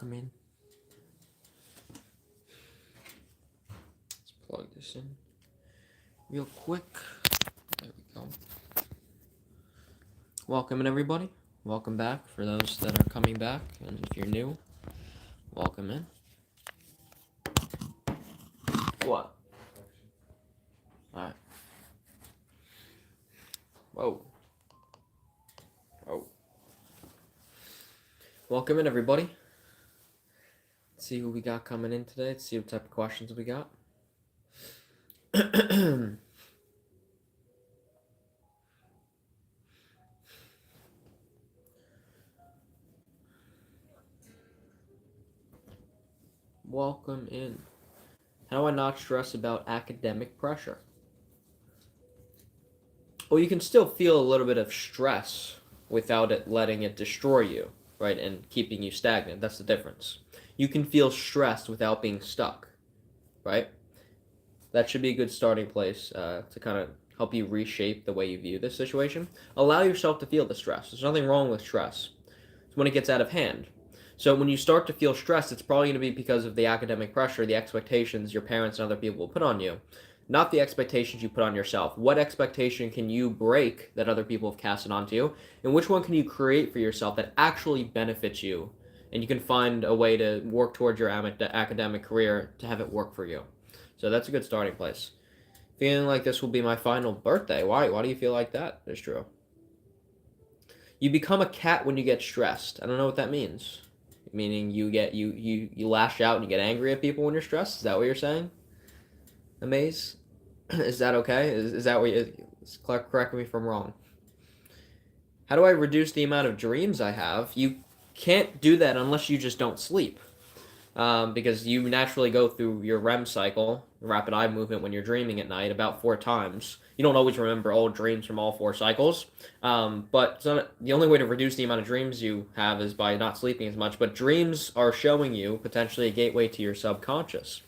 welcome in. Let's plug this in real quick. There we go. Welcome in, everybody. Welcome back for those that are coming back, and if you're new, welcome in. What? Alright. Whoa. Oh. Welcome in, everybody. Let's see who we got coming in today. Let's see what type of questions we got. Welcome in. How do I not stress about academic pressure? Well, you can still feel a little bit of stress without it letting it destroy you, right, and keeping you stagnant. That's the difference. You can feel stressed without being stuck, right? That should be a good starting place to kind of help you reshape the way you view this situation. Allow yourself to feel the stress. There's nothing wrong with stress. It's when it gets out of hand. So when you start to feel stressed, it's probably going to be because of the academic pressure, the expectations your parents and other people will put on you, not the expectations you put on yourself. What expectation can you break that other people have casted onto you, and which one can you create for yourself that actually benefits you, and you can find a way to work towards your academic career to have it work for you. So that's a good starting place. Feeling like this will be my final birthday. Why? Why do you feel like that is true? You become a cat when you get stressed. I don't know what that means. Meaning you lash out and you get angry at people when you're stressed? Is that what you're saying? Amaze? Is that okay? Is that what you... Correct me if I'm wrong. How do I reduce the amount of dreams I have? You can't do that unless you just don't sleep. Because you naturally go through your REM cycle, rapid eye movement, when you're dreaming at night about 4 times. You don't always remember all dreams from all 4 cycles, but the only way to reduce the amount of dreams you have is by not sleeping as much. But dreams are showing you potentially a gateway to your subconscious,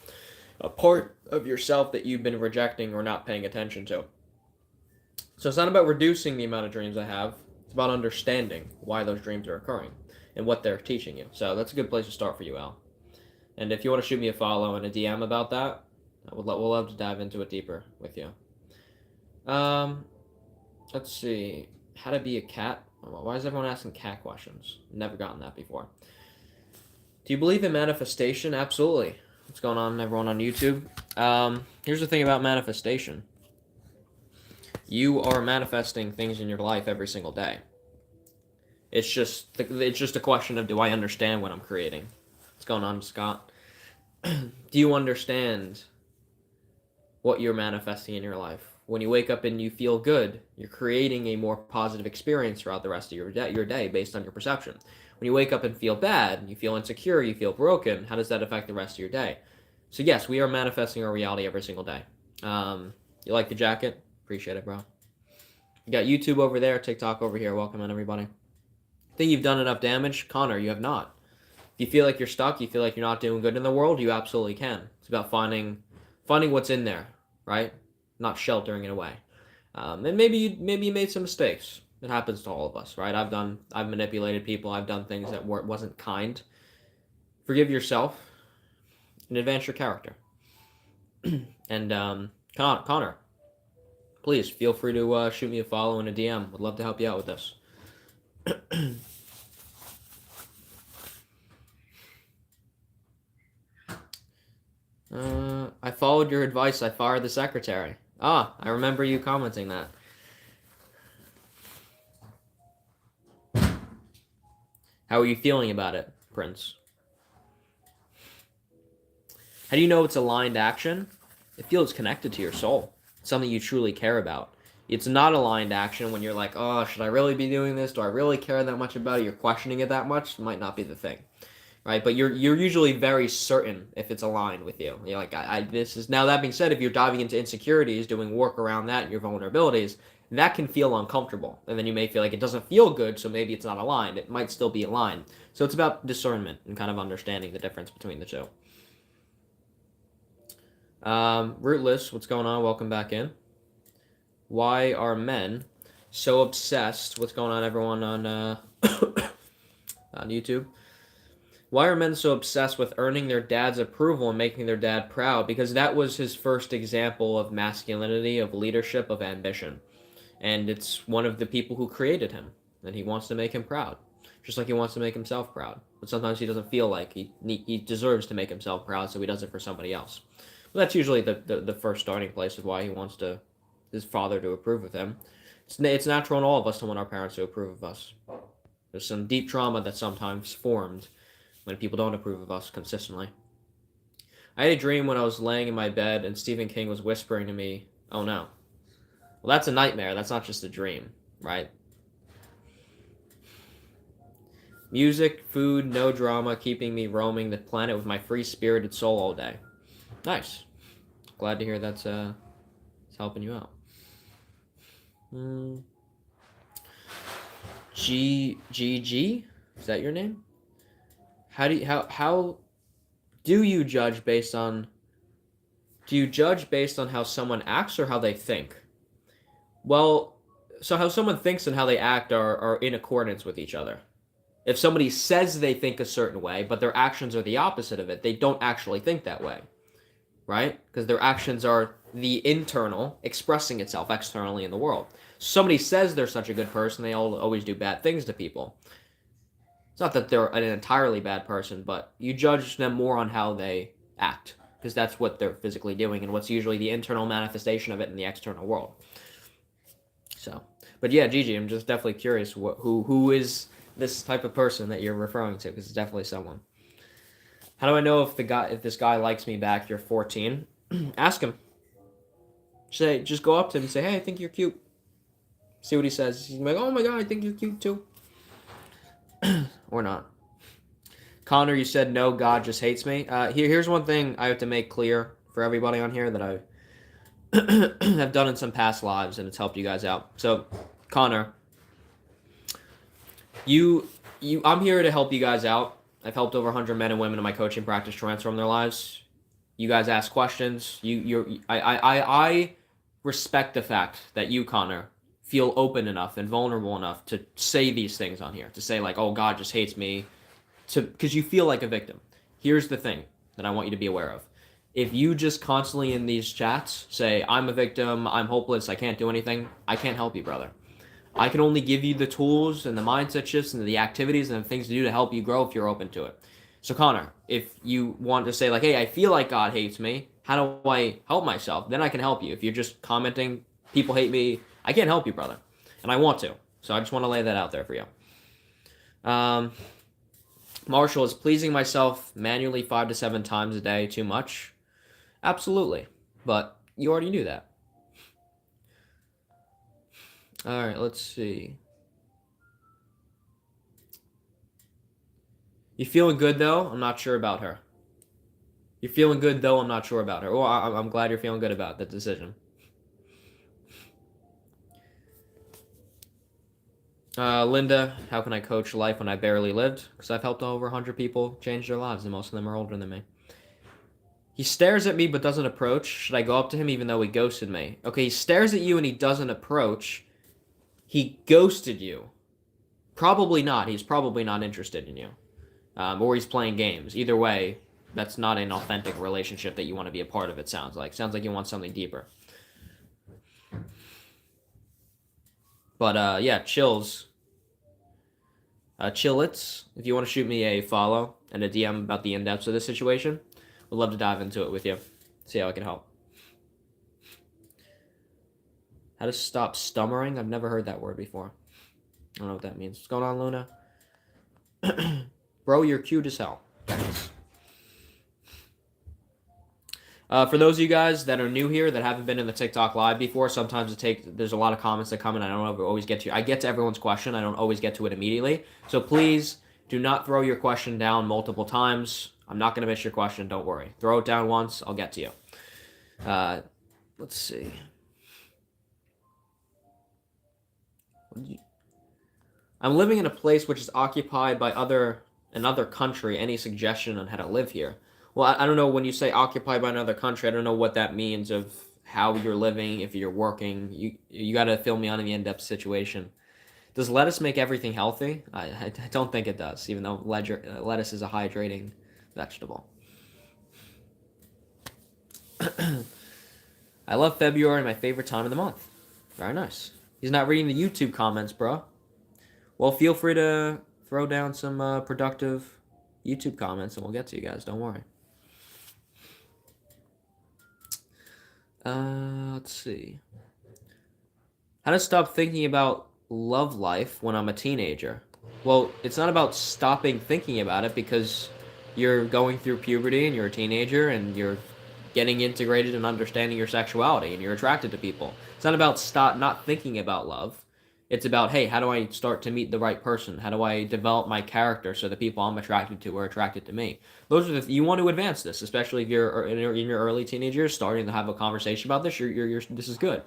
a part of yourself that you've been rejecting or not paying attention to. So it's not about reducing the amount of dreams I have. It's about understanding why those dreams are occurring and what they're teaching you. So that's a good place to start for you, Al. And if you want to shoot me a follow and a DM about that, we'll love to dive into it deeper with you. Let's see. How to be a cat? Why is everyone asking cat questions? Never gotten that before. Do you believe in manifestation? Absolutely. What's going on, everyone on YouTube? Here's the thing about manifestation. You are manifesting things in your life every single day. It's just a question of, do I understand what I'm creating? What's going on, Scott? Do you understand what you're manifesting in your life? When you wake up and you feel good, you're creating a more positive experience throughout the rest of your day based on your perception. When you wake up and feel bad, you feel insecure, you feel broken, how does that affect the rest of your day? So yes, we are manifesting our reality every single day. You like the jacket? Appreciate it, bro. You got YouTube over there, TikTok over here. Welcome in, everybody. Think you've done enough damage? Connor, you have not. If you feel like you're stuck, you feel like you're not doing good in the world, you absolutely can. It's about finding what's in there, right? Not sheltering it away. And maybe you made some mistakes. It happens to all of us, right? I've manipulated people. I've done things that wasn't kind. Forgive yourself and advance your character. And Connor, please feel free to shoot me a follow and a DM. Would love to help you out with this. I followed your advice. I fired the secretary. I remember you commenting that. How are you feeling about it, Prince? How do you know it's aligned action? It feels connected to your soul. It's something you truly care about. It's not aligned action when you're like, oh, should I really be doing this? Do I really care that much about it? You're questioning it that much. It might not be the thing. Right, but you're usually very certain if it's aligned with you. You're like, this is... Now, that being said, if you're diving into insecurities, doing work around that and your vulnerabilities, that can feel uncomfortable. And then you may feel like it doesn't feel good, so maybe it's not aligned. It might still be aligned. So it's about discernment and kind of understanding the difference between the two. Rootless, what's going on? Welcome back in. Why are men so obsessed? What's going on, everyone on on YouTube? Why are men so obsessed with earning their dad's approval and making their dad proud? Because that was his first example of masculinity, of leadership, of ambition. And it's one of the people who created him, and he wants to make him proud, just like he wants to make himself proud. But sometimes he doesn't feel like he deserves to make himself proud, so he does it for somebody else. But that's usually the first starting place of why he wants his father to approve of him. It's natural in all of us to want our parents to approve of us. There's some deep trauma that's sometimes formed when people don't approve of us consistently. I had a dream when I was laying in my bed and Stephen King was whispering to me, "Oh no." Well, that's a nightmare. That's not just a dream, right? Music, food, no drama, keeping me roaming the planet with my free-spirited soul all day. Nice. Glad to hear that's it's helping you out. G, is that your name? How do you judge based on? Do you judge based on how someone acts or how they think? Well, so how someone thinks and how they act are in accordance with each other. If somebody says they think a certain way, but their actions are the opposite of it, they don't actually think that way, right? Because their actions are the internal expressing itself externally in the world. Somebody says they're such a good person, they always do bad things to people. It's not that they're an entirely bad person, but you judge them more on how they act, because that's what they're physically doing and what's usually the internal manifestation of it in the external world. So, but yeah, Gigi, I'm just definitely curious who is this type of person that you're referring to, because it's definitely someone. How do I know if this guy likes me back? You're 14. Ask him. Just go up to him and say, "Hey, I think you're cute." See what he says. He's like, "Oh my god, I think you're cute too." Or not. Connor, you said no, God just hates me. Here's one thing I have to make clear for everybody on here that I have done in some past lives, and it's helped you guys out. So, Connor, I'm here to help you guys out. I've helped over 100 men and women in my coaching practice transform their lives. You guys ask questions. I respect the fact that you, Connor, feel open enough and vulnerable enough to say these things on here. To say like, "Oh, God just hates me," because you feel like a victim. Here's the thing that I want you to be aware of. If you just constantly in these chats say, "I'm a victim, I'm hopeless, I can't do anything," I can't help you, brother. I can only give you the tools and the mindset shifts and the activities and the things to do to help you grow if you're open to it. So Connor, if you want to say like, "Hey, I feel like God hates me. How do I help myself?" Then I can help you. If you're just commenting, "People hate me," I can't help you, brother. And I want to. So I just want to lay that out there for you. Marshall, is pleasing myself manually 5 to 7 times a day too much? Absolutely. But you already knew that. All right, let's see. You feeling good, though? I'm not sure about her. You're feeling good, though? I'm not sure about her. Well, I'm glad you're feeling good about that decision. Linda, how can I coach life when I barely lived? Because I've helped over 100 people change their lives, and most of them are older than me. He stares at me but doesn't approach. Should I go up to him even though he ghosted me? Okay, he stares at you and he doesn't approach. He ghosted you. Probably not. He's probably not interested in you. Or he's playing games. Either way, that's not an authentic relationship that you want to be a part of, it sounds like. Sounds like you want something deeper. But, yeah, chills. Chillits, if you want to shoot me a follow and a DM about the in-depths of this situation, would love to dive into it with you. See how I can help. How to stop stummering? I've never heard that word before. I don't know what that means. What's going on, Luna? Bro, you're cute as hell. For those of you guys that are new here that haven't been in the TikTok live before, sometimes there's a lot of comments that come in. I don't always get to. I get to everyone's question. I don't always get to it immediately. So please do not throw your question down multiple times. I'm not gonna miss your question. Don't worry. Throw it down once. I'll get to you. Let's see. I'm living in a place which is occupied by another country. Any suggestion on how to live here? Well, I don't know, when you say occupied by another country, I don't know what that means of how you're living, if you're working. You got to fill me on in the in-depth situation Does lettuce make everything healthy? I don't think it does, even though lettuce is a hydrating vegetable. I love February, my favorite time of the month. Very nice. He's not reading the YouTube comments, bro. Well, feel free to throw down some productive YouTube comments and we'll get to you guys. Don't worry. Let's see. How to stop thinking about love life when I'm a teenager? Well, it's not about stopping thinking about it because you're going through puberty and you're a teenager and you're getting integrated and understanding your sexuality and you're attracted to people. It's not about stop not thinking about love. It's about, hey, how do I start to meet the right person? How do I develop my character so the people I'm attracted to are attracted to me? Those are you want to advance this, especially if you're in your early teenage years, starting to have a conversation about this. This is good.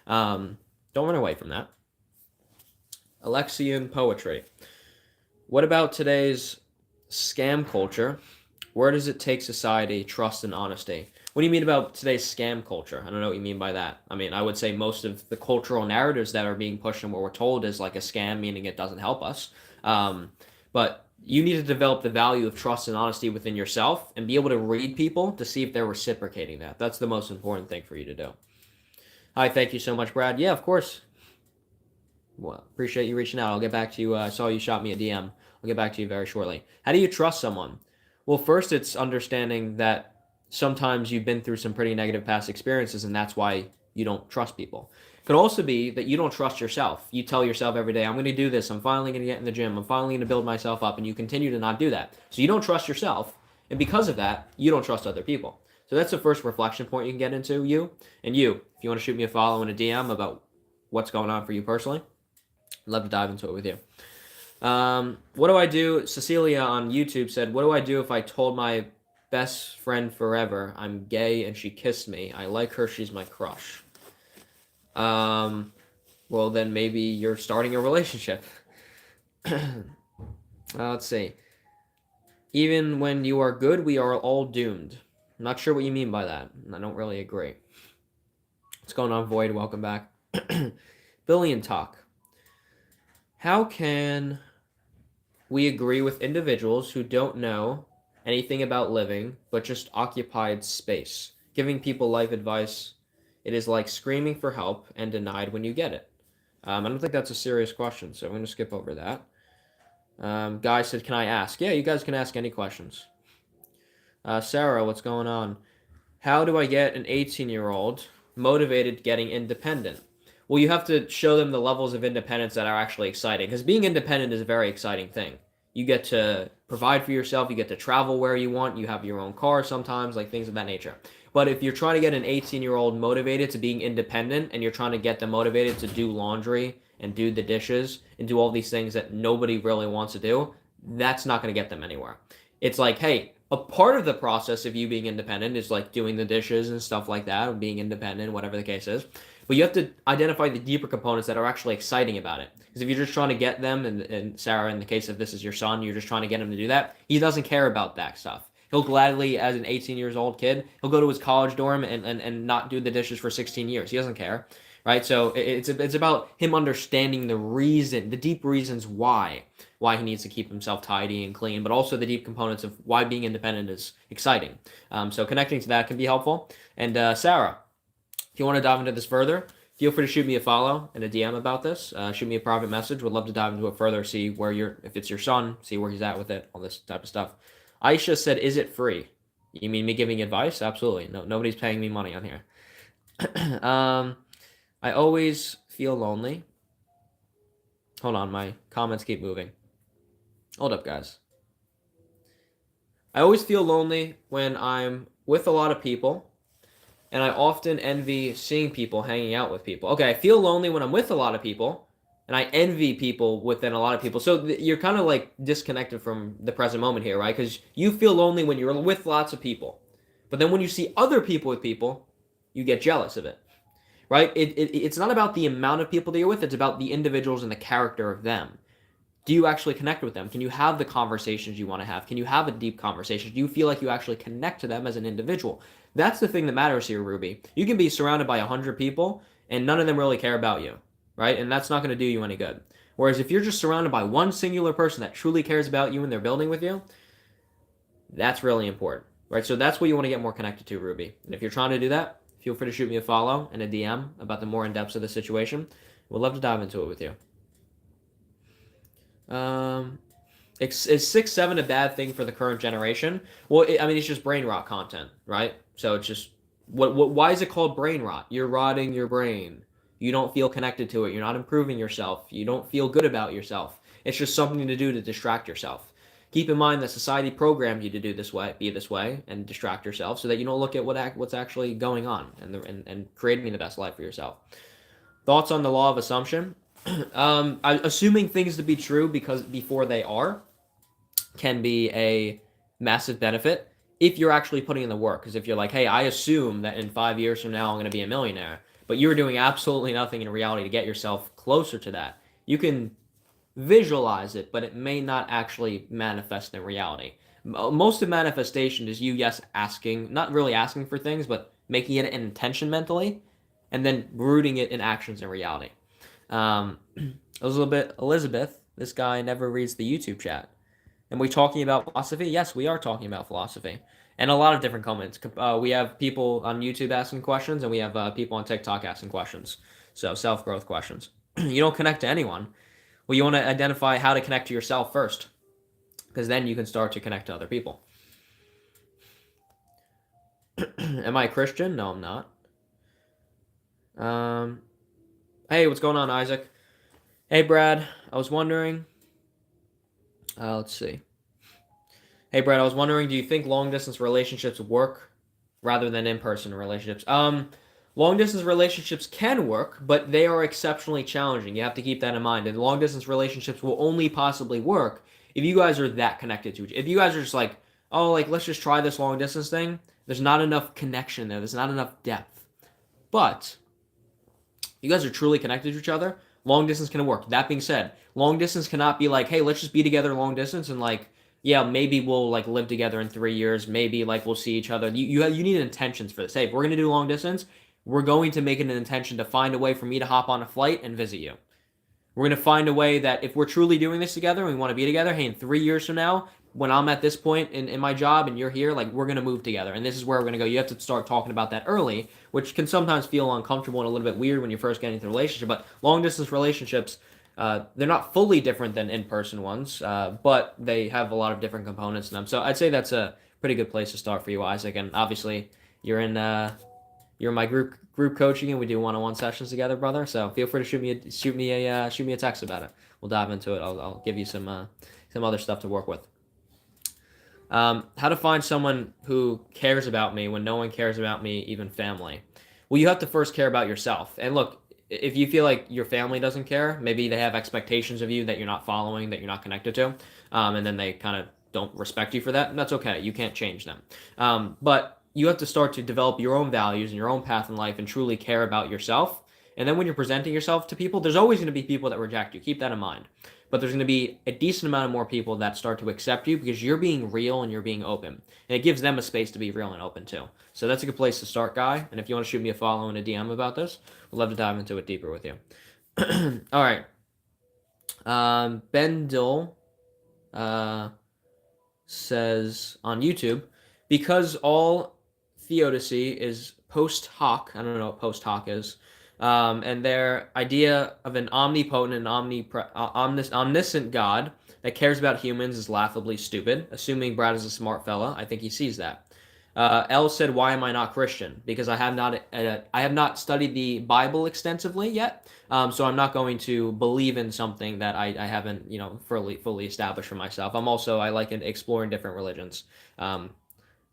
Don't run away from that. Alexian poetry. What about today's scam culture? Where does it take society, trust, and honesty? What do you mean about today's scam culture? I don't know what you mean by that. I mean, I would say most of the cultural narratives that are being pushed and what we're told is like a scam, meaning it doesn't help us. But you need to develop the value of trust and honesty within yourself and be able to read people to see if they're reciprocating that. That's the most important thing for you to do. Hi, thank you so much, Brad. Yeah, of course. Well, appreciate you reaching out. I'll get back to you. I saw you shot me a DM. I'll get back to you very shortly. How do you trust someone? Well, first, it's understanding that sometimes you've been through some pretty negative past experiences, and that's why you don't trust people. It could also be that you don't trust yourself. You tell yourself every day, I'm going to do this. I'm finally going to get in the gym. I'm finally going to build myself up, and you continue to not do that. So you don't trust yourself, and because of that, you don't trust other people. So that's the first reflection point you can get into, you. And you, if you want to shoot me a follow and a DM about what's going on for you personally, I'd love to dive into it with you. What do I do? Cecilia on YouTube said, what do I do if I told my best friend forever I'm gay and she kissed me? I like her. She's my crush. Well, then maybe you're starting a relationship. Let's see. Even when you are good, we are all doomed. I'm not sure what you mean by that. I don't really agree. What's going on, Void? Welcome back. Billion Talk. How can we agree with individuals who don't know anything about living, but just occupied space? Giving people life advice, it is like screaming for help and denied when you get it. I don't think that's a serious question, so I'm going to skip over that. Guy said, can I ask? Yeah, you guys can ask any questions. Sarah, what's going on? How do I get an 18-year-old motivated getting independent? Well, you have to show them the levels of independence that are actually exciting, because being independent is a very exciting thing. You get to provide for yourself, you get to travel where you want, you have your own car sometimes, like things of that nature. But if you're trying to get an 18-year-old motivated to being independent and you're trying to get them motivated to do laundry and do the dishes and do all these things that nobody really wants to do, that's not going to get them anywhere. It's like, hey, a part of the process of you being independent is like doing the dishes and stuff like that, or being independent, whatever the case is. But you have to identify the deeper components that are actually exciting about it. Because if you're just trying to get them, and Sarah, in the case of this is your son, you're just trying to get him to do that, he doesn't care about that stuff. He'll gladly, as an 18-year-old kid, he'll go to his college dorm and not do the dishes for 16 years. He doesn't care, right? So it's about him understanding the deep reasons why he needs to keep himself tidy and clean, but also the deep components of why being independent is exciting. So connecting to that can be helpful. And Sarah, if you want to dive into this further, feel free to shoot me a follow and a DM about this. Shoot me a private message. Would love to dive into it further, see if it's your son, see where he's at with it, all this type of stuff. Aisha said, is it free? You mean me giving advice? Absolutely. No, nobody's paying me money on here. I always feel lonely. Hold on, my comments keep moving. Hold up, guys. I always feel lonely when I'm with a lot of people, and I often envy seeing people hanging out with people. Okay, I feel lonely when I'm with a lot of people, and I envy people within a lot of people. So you're kind of like disconnected from the present moment here, right? Because you feel lonely when you're with lots of people. But then when you see other people with people, you get jealous of it, right? It's not about the amount of people that you're with. It's about the individuals and the character of them. Do you actually connect with them? Can you have the conversations you want to have? Can you have a deep conversation? Do you feel like you actually connect to them as an individual? That's the thing that matters here, Ruby. You can be surrounded by 100 people, and none of them really care about you, right? And that's not going to do you any good. Whereas if you're just surrounded by one singular person that truly cares about you and they're building with you, that's really important, right? So that's what you want to get more connected to, Ruby. And if you're trying to do that, feel free to shoot me a follow and a DM about the more in-depths of the situation. We'd love to dive into it with you. Is 6-7 a bad thing for the current generation? Well, it's just brain rot content, right? So it's just, why is it called brain rot? You're rotting your brain. You don't feel connected to it. You're not improving yourself. You don't feel good about yourself. It's just something to do to distract yourself. Keep in mind that society programmed you to do this way, be this way, and distract yourself so that you don't look at what's actually going on and creating the best life for yourself. Thoughts on the law of assumption? Assuming things to be true because before they are can be a massive benefit if you're actually putting in the work. Because if you're like, hey, I assume that in 5 years from now I'm going to be a millionaire, but you're doing absolutely nothing in reality to get yourself closer to that, you can visualize it, but it may not actually manifest in reality. Most of manifestation is you, asking, not really asking for things, but making it an intention mentally, and then rooting it in actions in reality. Elizabeth, this guy never reads the YouTube chat. And we talking about philosophy? Yes, we are talking about philosophy. And a lot of different comments. We have people on YouTube asking questions, and we have people on TikTok asking questions. So self-growth questions. You don't connect to anyone. Well, you want to identify how to connect to yourself first, because then you can start to connect to other people. Am I a Christian? No, I'm not. Hey, what's going on, Isaac? Hey, Brad. I was wondering. Let's see. Hey, Brad. I was wondering, do you think long-distance relationships work rather than in-person relationships? Long-distance relationships can work, but they are exceptionally challenging. You have to keep that in mind. And long-distance relationships will only possibly work if you guys are that connected to each other. If you guys are just like, oh, like, let's just try this long-distance thing, there's not enough connection there. There's not enough depth. But you guys are truly connected to each other, long distance can work. That being said, long distance cannot be like, hey, let's just be together long distance and like, yeah, maybe we'll like live together in 3 years. Maybe like we'll see each other. You need intentions for this. Hey, if we're gonna do long distance, we're going to make it an intention to find a way for me to hop on a flight and visit you. We're going to find a way that if we're truly doing this together and we want to be together, hey, in 3 years from now, when I'm at this point in my job and you're here, like, we're going to move together. And this is where we're going to go. You have to start talking about that early, which can sometimes feel uncomfortable and a little bit weird when you first get into a relationship. But long-distance relationships, they're not fully different than in-person ones, but they have a lot of different components in them. So I'd say that's a pretty good place to start for you, Isaac. And obviously, you're in my group coaching, and we do one-on-one sessions together, brother. So feel free to shoot me a text about it. We'll dive into it. I'll give you some other stuff to work with. How to find someone who cares about me when no one cares about me, even family. Well, you have to first care about yourself. And look, if you feel like your family doesn't care, maybe they have expectations of you that you're not following, that you're not connected to, and then they kind of don't respect you for that, and that's okay. You can't change them. But you have to start to develop your own values and your own path in life and truly care about yourself. And then when you're presenting yourself to people, there's always going to be people that reject you. Keep that in mind. But there's going to be a decent amount of more people that start to accept you because you're being real and you're being open. And it gives them a space to be real and open too. So that's a good place to start, Guy. And if you want to shoot me a follow and a DM about this, we'd love to dive into it deeper with you. All right. Ben Dill says on YouTube, because all theodicy is post hoc, I don't know what post hoc is, and their idea of an omnipotent and omniscient God that cares about humans is laughably stupid. Assuming Brad is a smart fella, I think he sees that. L said, "Why am I not Christian? Because I have not studied the Bible extensively yet, so I'm not going to believe in something that I haven't fully established for myself. I like exploring different religions.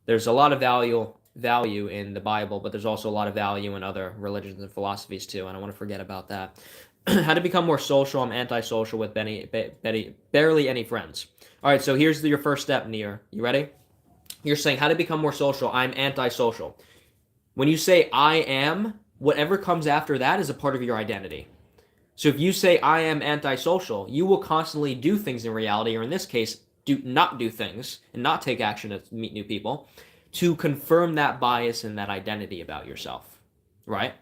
There's a lot of value in the Bible, but there's also a lot of value in other religions and philosophies too, and I want to forget about that." How to become more social? I'm antisocial with barely any friends. All right, so here's your first step, Nir. You ready? You're saying how to become more social. I'm antisocial. When you say I am, whatever comes after that is a part of your identity. So if you say I am antisocial, you will constantly do things in reality, or in this case, do not do things and not take action to meet new people, to confirm that bias and that identity about yourself, right?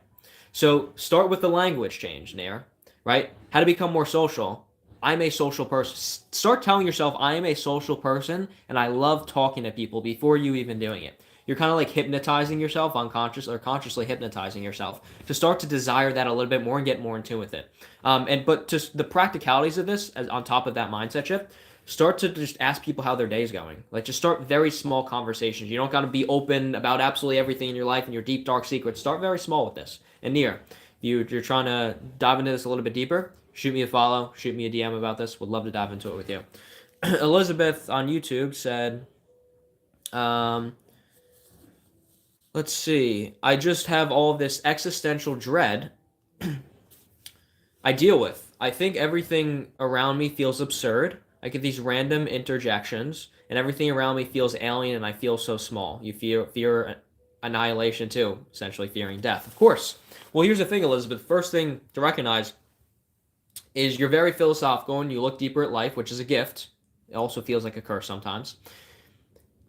So start with the language change, Nair, right? How to become more social. I'm a social person. Start telling yourself, I am a social person and I love talking to people before you even doing it. You're kind of like hypnotizing yourself, unconscious or consciously hypnotizing yourself to start to desire that a little bit more and get more in tune with it. But just the practicalities of this, as on top of that mindset shift, start to just ask people how their day's going. Like just start very small conversations. You don't got to be open about absolutely everything in your life and your deep dark secrets. Start very small with this. And Nir, if you're trying to dive into this a little bit deeper, shoot me a follow, shoot me a DM about this. Would love to dive into it with you. Elizabeth on YouTube said, let's see. I just have all of this existential dread I deal with. I think everything around me feels absurd. I get these random interjections, and everything around me feels alien, and I feel so small. You fear annihilation too, essentially fearing death. Of course. Well, here's the thing, Elizabeth. First thing to recognize is you're very philosophical, and you look deeper at life, which is a gift. It also feels like a curse sometimes.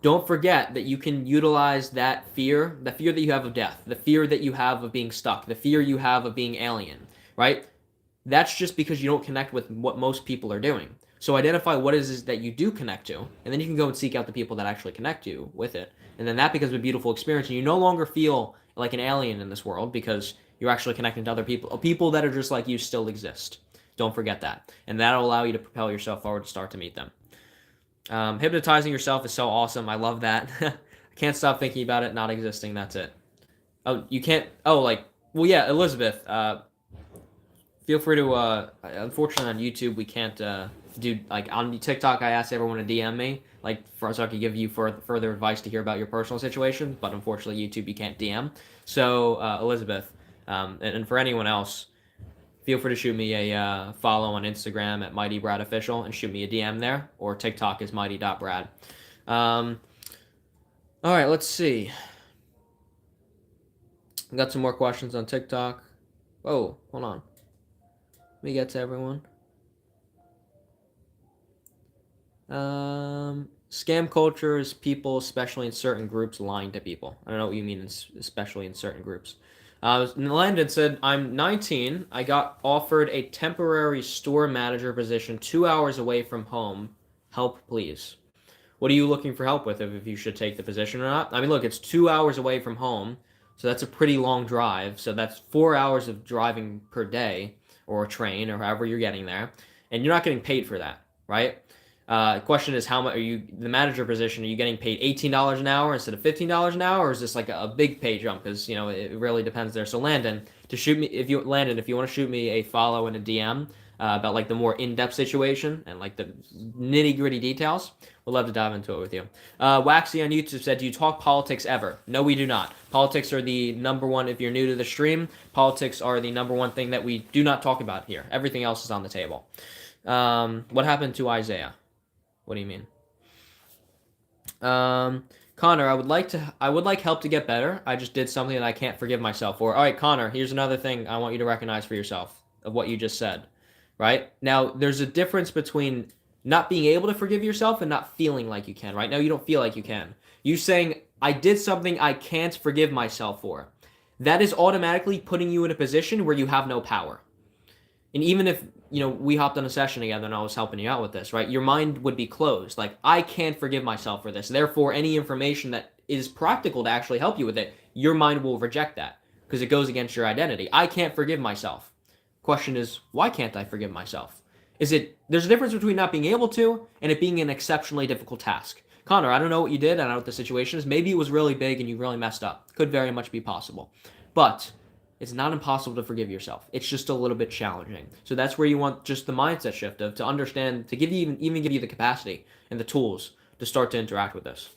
Don't forget that you can utilize that fear, the fear that you have of death, the fear that you have of being stuck, the fear you have of being alien, right? That's just because you don't connect with what most people are doing. So identify what it is that you do connect to, and then you can go and seek out the people that actually connect you with it. And then that becomes a beautiful experience, and you no longer feel like an alien in this world because you're actually connecting to other people. People that are just like you still exist. Don't forget that. And that'll allow you to propel yourself forward to start to meet them. Hypnotizing yourself is so awesome. I love that. I can't stop thinking about it not existing. That's it. Oh, you can't. Oh, well, yeah, Elizabeth. Feel free to. Unfortunately, on YouTube, we can't do like on TikTok. I asked everyone to DM me, so I could give you further advice to hear about your personal situation. But unfortunately, YouTube, you can't DM. So, Elizabeth, and for anyone else, feel free to shoot me a follow on Instagram at MightyBradOfficial and shoot me a DM there, or TikTok is mighty.brad. All right, let's see. I got some more questions on TikTok. Whoa, hold on. Let me get to everyone. Scam culture is people, especially in certain groups, lying to people. I don't know what you mean, especially in certain groups. Landon said, I'm 19. I got offered a temporary store manager position 2 hours away from home. Help, please. What are you looking for help with if you should take the position or not? I mean, look, it's 2 hours away from home, so that's a pretty long drive. So that's 4 hours of driving per day, or a train, or however you're getting there, and you're not getting paid for that, right? Question is, how much are you, the manager position, are you getting paid $18 an hour instead of $15 an hour, or is this like a big pay jump? Because, it really depends there. So Landon, if you want to shoot me a follow and a DM about like the more in-depth situation and like the nitty-gritty details, we'd love to dive into it with you. Waxy on YouTube said, do you talk politics ever? No, we do not. Politics are the number one, if you're new to the stream, politics are the number one thing that we do not talk about here. Everything else is on the table. What happened to Isaiah? What do you mean? Connor, I would like help to get better. I just did something that I can't forgive myself for. All right, Connor, here's another thing I want you to recognize for yourself of what you just said, right? Now, there's a difference between not being able to forgive yourself and not feeling like you can, right? Now, you don't feel like you can. You saying, I did something I can't forgive myself for. That is automatically putting you in a position where you have no power. And even if, we hopped on a session together and I was helping you out with this, right? Your mind would be closed. Like, I can't forgive myself for this. Therefore, any information that is practical to actually help you with it, your mind will reject that because it goes against your identity. I can't forgive myself. Question is, why can't I forgive myself? There's a difference between not being able to and it being an exceptionally difficult task. Connor, I don't know what you did. I don't know what the situation is. Maybe it was really big and you really messed up. Could very much be possible. But it's not impossible to forgive yourself. It's just a little bit challenging. So that's where you want just the mindset shift of to understand, to give you even give you the capacity and the tools to start to interact with this.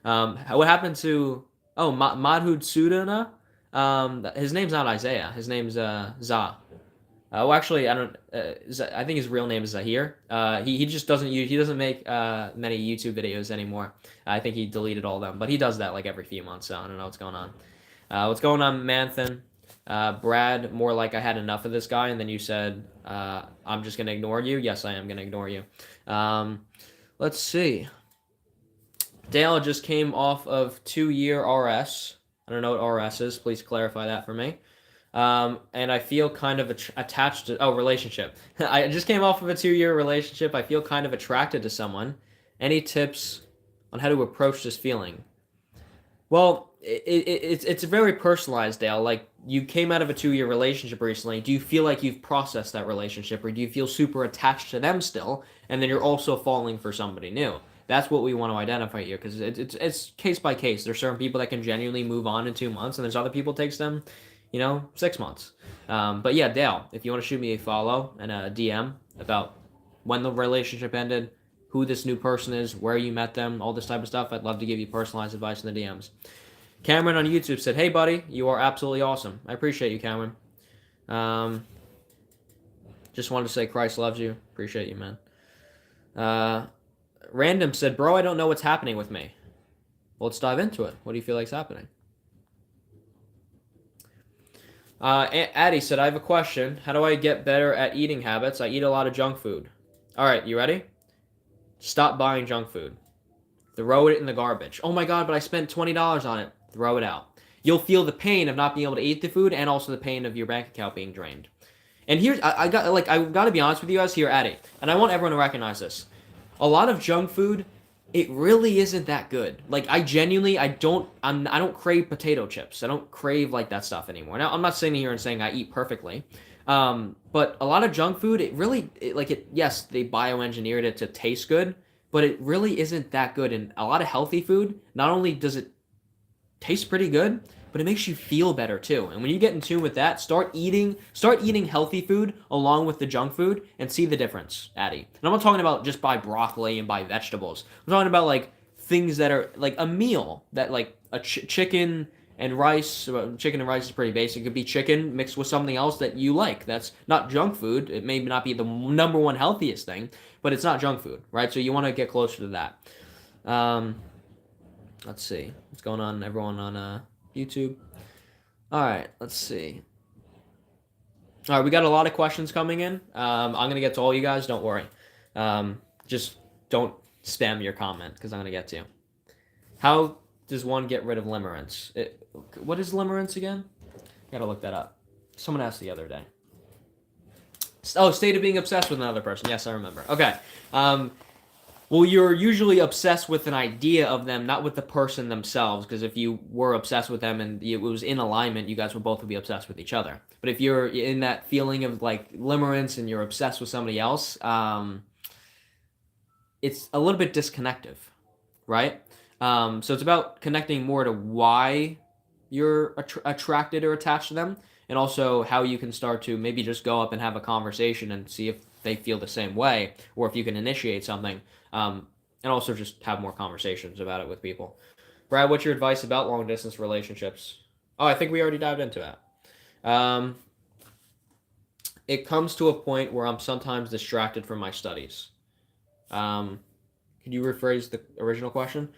What happened to Madhud Sudana? His name's not Isaiah. His name's Zah. Actually, I don't. I think his real name is Zahir. He just doesn't make many YouTube videos anymore. I think he deleted all of them, but he does that like every few months. So I don't know what's going on. What's going on, Manthan? Brad, more like I had enough of this guy, and then you said, I'm just going to ignore you. Yes, I am going to ignore you. Let's see. Dale just came off of 2-year RS. I don't know what RS is. Please clarify that for me. And I feel kind of attached to, oh, relationship. I just came off of a 2-year relationship. I feel kind of attracted to someone. Any tips on how to approach this feeling? Well, it's very personalized, Dale. Like, you came out of a 2-year relationship recently. Do you feel like you've processed that relationship, or do you feel super attached to them still, and then you're also falling for somebody new? That's what we want to identify here, because it's case by case. There's certain people that can genuinely move on in 2 months, and there's other people it takes them, 6 months. But yeah, Dale, if you want to shoot me a follow and a DM about when the relationship ended, who this new person is, where you met them, all this type of stuff, I'd love to give you personalized advice in the DMs. Cameron on YouTube said, "Hey, buddy, you are absolutely awesome." I appreciate you, Cameron. Just wanted to say Christ loves you. Appreciate you, man. Random said, "Bro, I don't know what's happening with me." Well, let's dive into it. What do you feel like's happening? Addie said, "I have a question. How do I get better at eating habits? I eat a lot of junk food." All right, you ready? Stop buying junk food. Throw it in the garbage. Oh my God, but I spent $20 on it. Throw it out. You'll feel the pain of not being able to eat the food, and also the pain of your bank account being drained. And here's, I got to be honest with you guys here, Addie, and I want everyone to recognize this. A lot of junk food, it really isn't that good. Like, I don't crave potato chips. I don't crave like that stuff anymore. Now, I'm not sitting here and saying I eat perfectly. But a lot of junk food, yes, they bioengineered it to taste good, but it really isn't that good. And a lot of healthy food, not only does it taste pretty good, but it makes you feel better too. And when you get in tune with that, start eating healthy food along with the junk food and see the difference, Addie. And I'm not talking about just buy broccoli and buy vegetables. I'm talking about like things that are like a meal that like a chicken and rice. Chicken and rice is pretty basic. It could be chicken mixed with something else that you like. That's not junk food. It may not be the number one healthiest thing, but it's not junk food, right? So you want to get closer to that. Let's see what's going on, everyone on YouTube. All right, let's see. All right, we got a lot of questions coming in. I'm gonna get to all you guys. Don't worry. Just don't spam your comment because I'm gonna get to you. How does one get rid of limerence? What is limerence again? Gotta look that up. Someone asked the other day. Oh, state of being obsessed with another person. Yes, I remember. Okay. Well, you're usually obsessed with an idea of them, not with the person themselves, because if you were obsessed with them and it was in alignment, you guys would both be obsessed with each other. But if you're in that feeling of like limerence and you're obsessed with somebody else, it's a little bit disconnective, right? So it's about connecting more to why you're attracted or attached to them, and also how you can start to maybe just go up and have a conversation and see if they feel the same way, or if you can initiate something, and also just have more conversations about it with people. Brad, what's your advice about long distance relationships? Oh, I think we already dived into that. It comes to a point where I'm sometimes distracted from my studies. Could you rephrase the original question?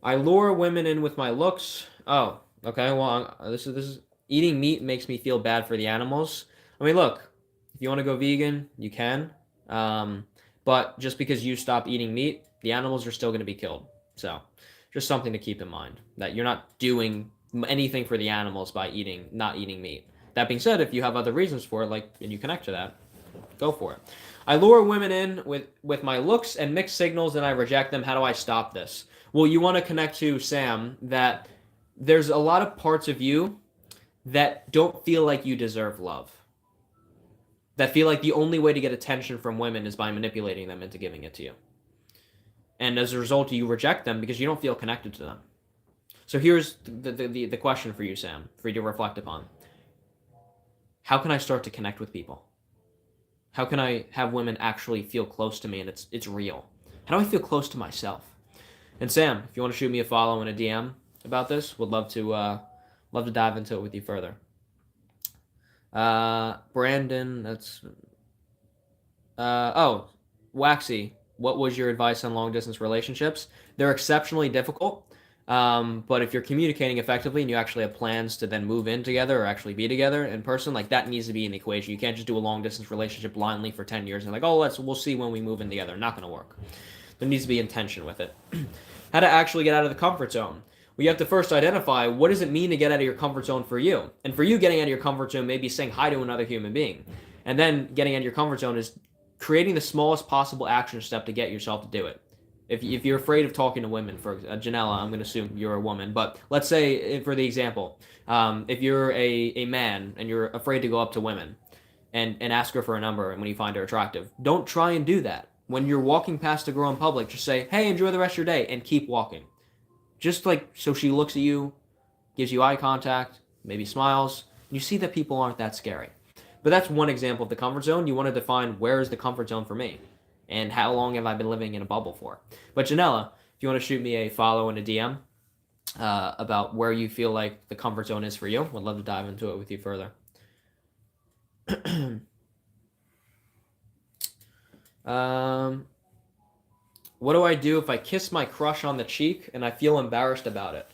I lure women in with my looks. Oh, okay. Well, this is eating meat makes me feel bad for the animals. I mean, look, if you want to go vegan, you can. But just because you stop eating meat, the animals are still going to be killed. So, just something to keep in mind, that you're not doing anything for the animals by not eating meat. That being said, if you have other reasons for it, and you connect to that, go for it. I lure women in with my looks and mixed signals, and I reject them. How do I stop this? Well, you want to connect to Sam that there's a lot of parts of you that don't feel like you deserve love. That feel like the only way to get attention from women is by manipulating them into giving it to you. And as a result, you reject them because you don't feel connected to them. So here's the question for you, Sam, for you to reflect upon. How can I start to connect with people? How can I have women actually feel close to me and it's real? How do I feel close to myself? And Sam, if you want to shoot me a follow and a DM about this, would love to dive into it with you further. Brandon, that's Waxy, what was your advice on long distance relationships? They're exceptionally difficult. But if you're communicating effectively and you actually have plans to then move in together or actually be together in person, like that needs to be in the equation. You can't just do a long distance relationship blindly for 10 years and like, oh, we'll see when we move in together. Not going to work. There needs to be intention with it. How to actually get out of the comfort zone. Well, you have to first identify what does it mean to get out of your comfort zone for you. And for you, getting out of your comfort zone may be saying hi to another human being. And then getting out of your comfort zone is creating the smallest possible action step to get yourself to do it. If you're afraid of talking to women, for Janella, I'm going to assume you're a woman, but let's say, for the example, if you're a man and you're afraid to go up to women and ask her for a number and when you find her attractive, don't try and do that. When you're walking past a girl in public, just say, hey, enjoy the rest of your day, and keep walking. Just like so she looks at you, gives you eye contact, maybe smiles, and you see that people aren't that scary. But that's one example of the comfort zone. You want to define where is the comfort zone for me and how long have I been living in a bubble for. But Janella, if you want to shoot me a follow and a DM about where you feel like the comfort zone is for you, would love to dive into it with you further. What do I do if I kiss my crush on the cheek and I feel embarrassed about it?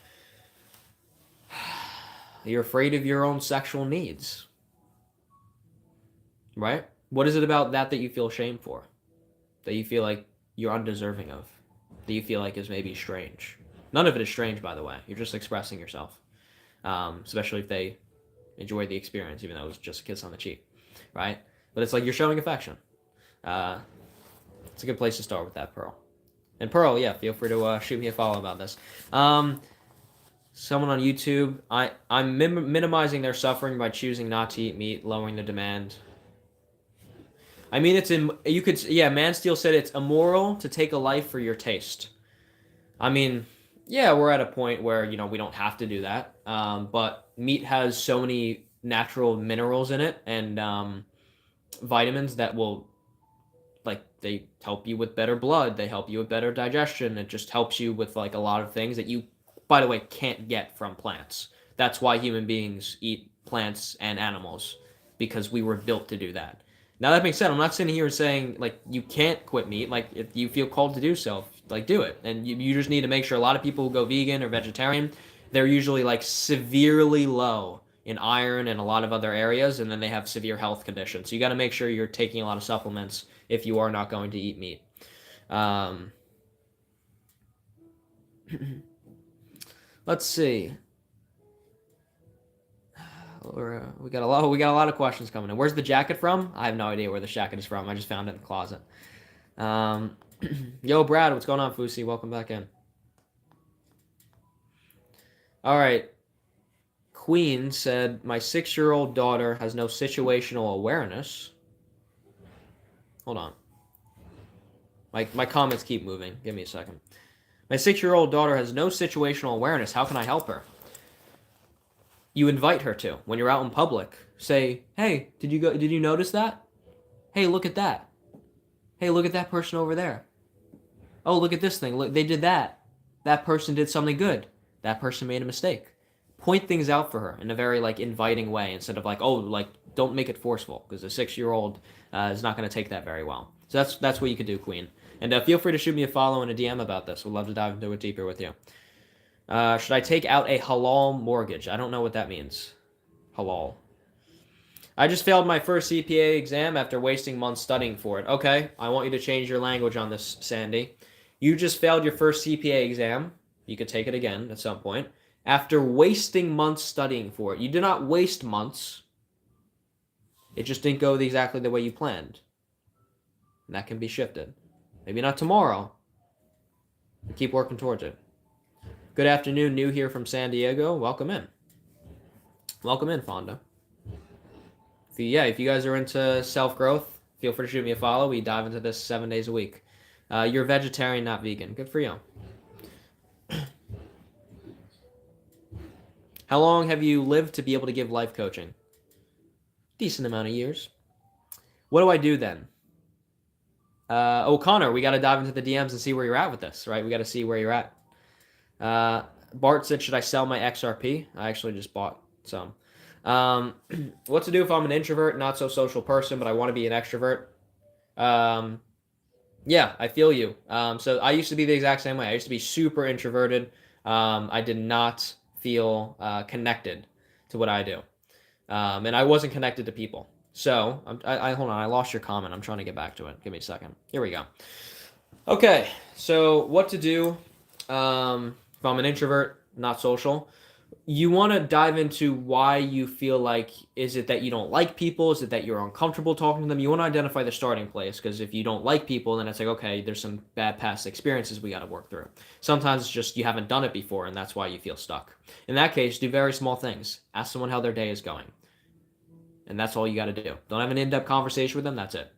You're afraid of your own sexual needs, right? What is it about that you feel shame for? That you feel like you're undeserving of? That you feel like is maybe strange? None of it is strange, by the way. You're just expressing yourself, especially if they enjoy the experience, even though it was just a kiss on the cheek, right? But it's like you're showing affection. It's a good place to start with that, Pearl. And Pearl, yeah, feel free to shoot me a follow about this. Someone on YouTube, I'm minimizing their suffering by choosing not to eat meat, lowering the demand. I mean, Mansteel said it's immoral to take a life for your taste. I mean, yeah, we're at a point where, we don't have to do that. But meat has so many natural minerals in it and vitamins that will, they help you with better blood. They help you with better digestion. It just helps you with, a lot of things that you, by the way, can't get from plants. That's why human beings eat plants and animals, because we were built to do that. Now, that being said, I'm not sitting here saying, you can't quit meat. If you feel called to do so, do it. And you just need to make sure a lot of people who go vegan or vegetarian, they're usually, severely low in iron and a lot of other areas, and then they have severe health conditions. So you got to make sure you're taking a lot of supplements if you are not going to eat meat. Let's see. We got a lot of questions coming in. Where's the jacket from? I have no idea where the jacket is from. I just found it in the closet. Yo, Brad, what's going on, Fusi? Welcome back in. All right. Queen said, my 6-year-old daughter has no situational awareness. Hold on. My comments keep moving. Give me a second. My 6-year-old daughter has no situational awareness. How can I help her? You invite her to. When you're out in public, say, hey, did you notice that? Hey, look at that. Hey, look at that person over there. Oh, look at this thing. Look, they did that. That person did something good. That person made a mistake. Point things out for her in a very inviting way instead of don't make it forceful, because a 6-year-old is not going to take that very well. So that's what you could do, Queen. And feel free to shoot me a follow and a DM about this. We'd love to dive into it deeper with you. Should I take out a halal mortgage? I don't know what that means. Halal. I just failed my first CPA exam after wasting months studying for it. Okay, I want you to change your language on this, Sandy. You just failed your first CPA exam. You could take it again at some point. After wasting months studying for it. You did not waste months. It just didn't go exactly the way you planned. And that can be shifted. Maybe not tomorrow. But keep working towards it. Good afternoon, new here from San Diego. Welcome in. Welcome in, Fonda. If you guys are into self-growth, feel free to shoot me a follow. We dive into this 7 days a week. You're vegetarian, not vegan. Good for you. How long have you lived to be able to give life coaching? Decent amount of years. What do I do then? Connor, we got to dive into the DMs and see where you're at with this, right? We got to see where you're at. Bart said, should I sell my XRP? I actually just bought some. What to do if I'm an introvert, not so social person, but I want to be an extrovert? Yeah, I feel you. So I used to be the exact same way. I used to be super introverted. I did not feel connected to what I do. And I wasn't connected to people. So, hold on, I lost your comment. I'm trying to get back to it. Give me a second. Here we go. Okay, so what to do if I'm an introvert, not social. You want to dive into why you feel like, is it that you don't like people? Is it that you're uncomfortable talking to them? You want to identify the starting place, because if you don't like people, then it's like, okay, there's some bad past experiences we got to work through. Sometimes it's just you haven't done it before, and that's why you feel stuck. In that case, do very small things. Ask someone how their day is going. And that's all you got to do. Don't have an in-depth conversation with them. That's it.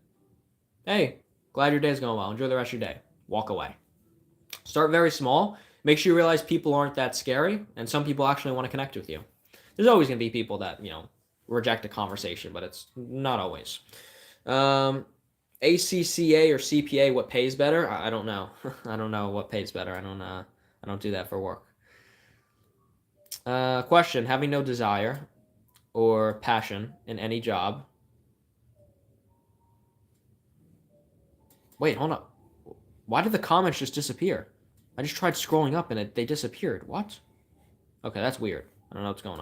Hey, glad your day's going well. Enjoy the rest of your day. Walk away. Start very small. Make sure you realize people aren't that scary, and some people actually want to connect with you. There's always going to be people that, reject a conversation, but it's not always. ACCA or CPA, what pays better? I don't know. I don't know what pays better. I don't do that for work. Question, having no desire or passion in any job. Wait, hold up. Why did the comments just disappear? I just tried scrolling up and they disappeared. What? Okay, that's weird. I don't know what's going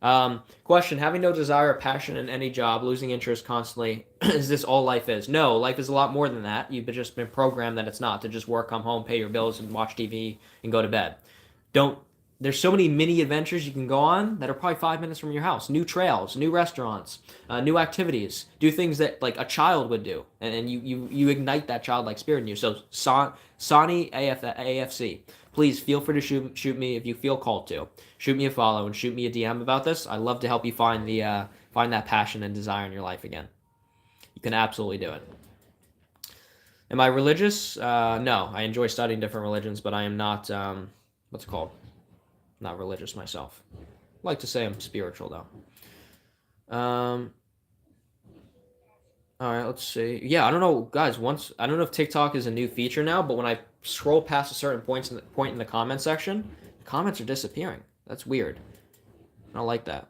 on. Question, having no desire or passion in any job, losing interest constantly, is this all life is? No, life is a lot more than that. You've just been programmed that it's not, to just work, come home, pay your bills, and watch TV and go to bed. There's so many mini adventures you can go on that are probably 5 minutes from your house. New trails, new restaurants, new activities. Do things that like a child would do, and you ignite that childlike spirit in you. So Sonny AFC, please feel free to shoot me if you feel called to. Shoot me a follow and shoot me a DM about this. I'd love to help you find that passion and desire in your life again. You can absolutely do it. Am I religious? No, I enjoy studying different religions, but I am not. What's it called? Not religious myself. I like to say I'm spiritual though. All right, let's see. Yeah, I don't know, guys. I don't know if TikTok is a new feature now, but when I scroll past a certain point in the comment section, the comments are disappearing. That's weird. I don't like that.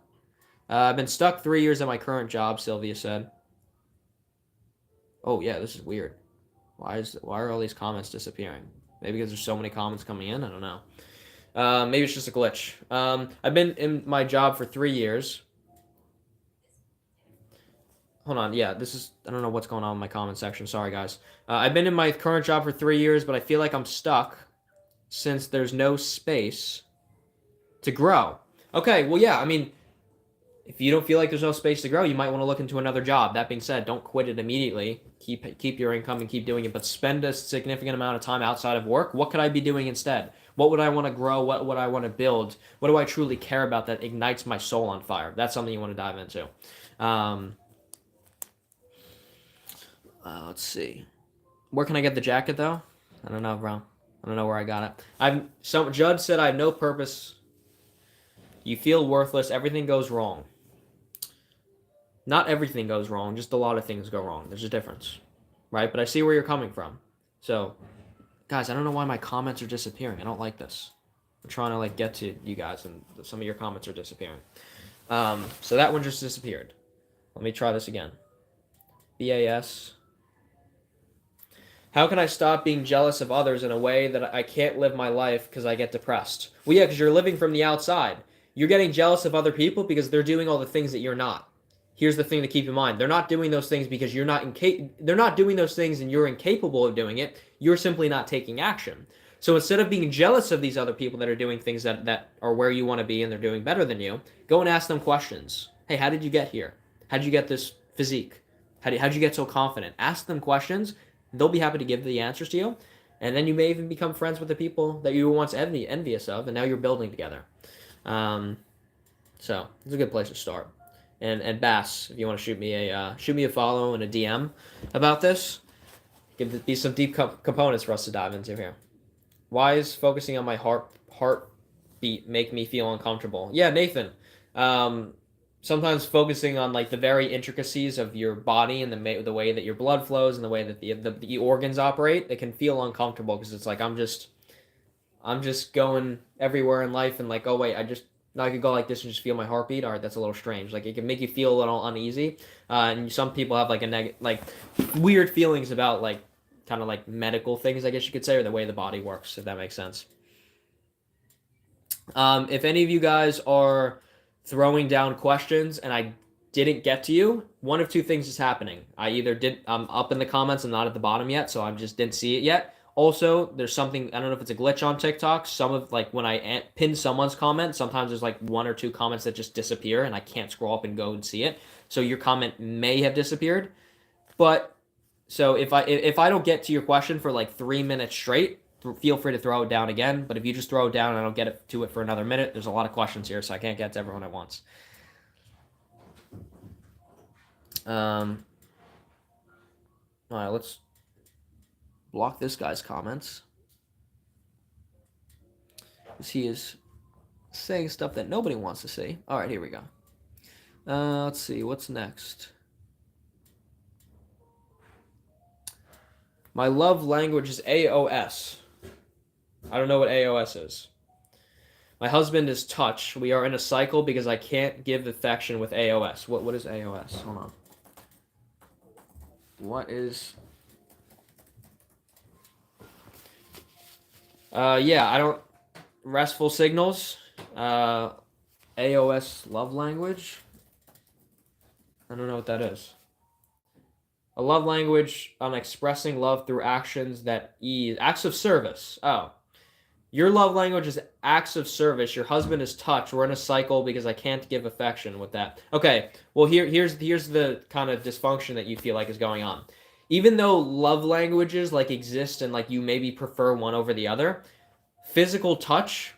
I've been stuck 3 years at my current job, Sylvia said. Oh yeah, this is weird. Why are all these comments disappearing? Maybe because there's so many comments coming in. I don't know. Maybe it's just a glitch. I've been in my job for 3 years. Hold on. Yeah, I don't know what's going on in my comment section. Sorry, guys. I've been in my current job for 3 years, but I feel like I'm stuck since there's no space to grow. Okay, well, yeah, I mean, if you don't feel like there's no space to grow, you might want to look into another job. That being said, don't quit it immediately. Keep your income and keep doing it, but spend a significant amount of time outside of work. What could I be doing instead? What would I want to grow? What would I want to build? What do I truly care about that ignites my soul on fire? That's something you want to dive into. Let's see. Where can I get the jacket, though? I don't know, bro. I don't know where I got it. Judd said I have no purpose. You feel worthless. Everything goes wrong. Not everything goes wrong. Just a lot of things go wrong. There's a difference, right? But I see where you're coming from. So, guys, I don't know why my comments are disappearing. I don't like this. I'm trying to get to you guys, and some of your comments are disappearing. So that one just disappeared. Let me try this again. BAS. How can I stop being jealous of others in a way that I can't live my life because I get depressed? Well, yeah, because you're living from the outside. You're getting jealous of other people because they're doing all the things that you're not. Here's the thing to keep in mind. They're not doing those things because they're not doing those things and you're incapable of doing it. You're simply not taking action. So instead of being jealous of these other people that are doing things that are where you want to be and they're doing better than you, go and ask them questions. Hey, how did you get here? How did you get this physique? How did you get so confident? Ask them questions. They'll be happy to give the answers to you. And then you may even become friends with the people that you were once envious of, and now you're building together. So it's a good place to start. And Bass, if you want to shoot me a follow and a DM about this, could be some deep components for us to dive into here. Why is focusing on my heartbeat make me feel uncomfortable? Yeah, Nathan. Sometimes focusing on the very intricacies of your body and the way that your blood flows and the way that the organs operate, it can feel uncomfortable because it's like I'm just going everywhere in life and oh wait, I could go like this and just feel my heartbeat. All right, that's a little strange. It can make you feel a little uneasy. And some people have weird feelings about kind of medical things, I guess you could say, or the way the body works, if that makes sense. If any of you guys are throwing down questions and I didn't get to you, one of two things is happening. I'm up in the comments and not at the bottom yet, so I just didn't see it yet. Also, there's something, I don't know if it's a glitch on TikTok. Some of like when I pin someone's comment, sometimes there's like one or two comments that just disappear and I can't scroll up and go and see it. So your comment may have disappeared. But so if I don't get to your question for like 3 minutes straight, feel free to throw it down again. But if you just throw it down and I don't get to it for another minute, there's a lot of questions here, so I can't get to everyone at once. All right, let's block this guy's comments. Because he is saying stuff that nobody wants to see. All right, here we go. Let's see, what's next? My love language is AOS. I don't know what AOS is. My husband is touch. We are in a cycle because I can't give affection with AOS. What is AOS? Hold on. What is... yeah, I don't... Restful signals. AOS love language. I don't know what that is. A love language on expressing love through actions that ease... Acts of service. Oh. Your love language is acts of service. Your husband is touch. We're in a cycle because I can't give affection with that. Okay, well here's the kind of dysfunction that you feel like is going on. Even though love languages like exist and like you maybe prefer one over the other, physical touch,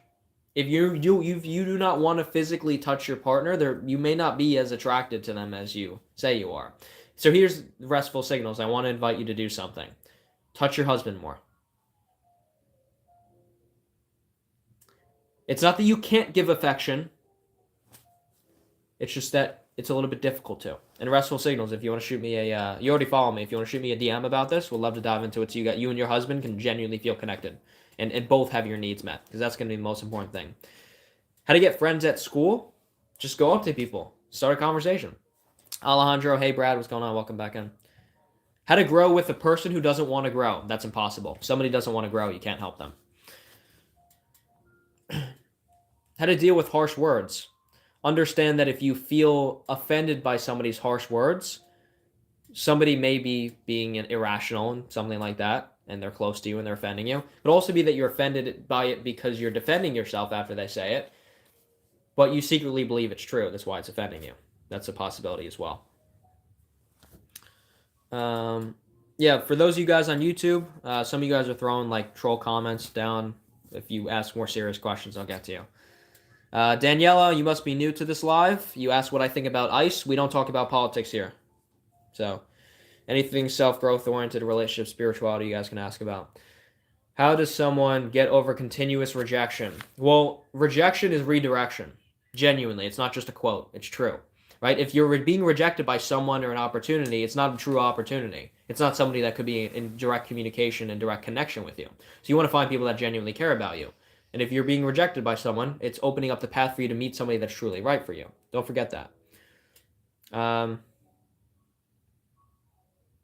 if you do not want to physically touch your partner, you may not be as attracted to them as you say you are. So here's restful signals. I want to invite you to do something. Touch your husband more. It's not that you can't give affection. It's just that it's a little bit difficult to. And restful signals, if you want to shoot me a, you already follow me. If you want to shoot me a DM about this, we'll love to dive into it so you and your husband can genuinely feel connected and both have your needs met, because that's going to be the most important thing. How to get friends at school? Just go up to people. Start a conversation. Alejandro, hey Brad, what's going on? Welcome back in. How to grow with a person who doesn't want to grow? That's impossible. If somebody doesn't want to grow, you can't help them. How to deal with harsh words. Understand that if you feel offended by somebody's harsh words, somebody may be being irrational and something like that, and they're close to you and they're offending you. It could also be that you're offended by it because you're defending yourself after they say it, but you secretly believe it's true. That's why it's offending you. That's a possibility as well. Yeah, for those of you guys on YouTube, some of you guys are throwing like troll comments down. If you ask more serious questions, I'll get to you. Daniela, you must be new to this live. You asked what I think about ICE. We don't talk about politics here. So anything self-growth oriented, relationship, spirituality, you guys can ask about. How does someone get over continuous rejection? Well, rejection is redirection. Genuinely, it's not just a quote. It's true, right? If you're being rejected by someone or an opportunity, it's not a true opportunity. It's not somebody that could be in direct communication and direct connection with you. So you want to find people that genuinely care about you. And if you're being rejected by someone, it's opening up the path for you to meet somebody that's truly right for you. Don't forget that.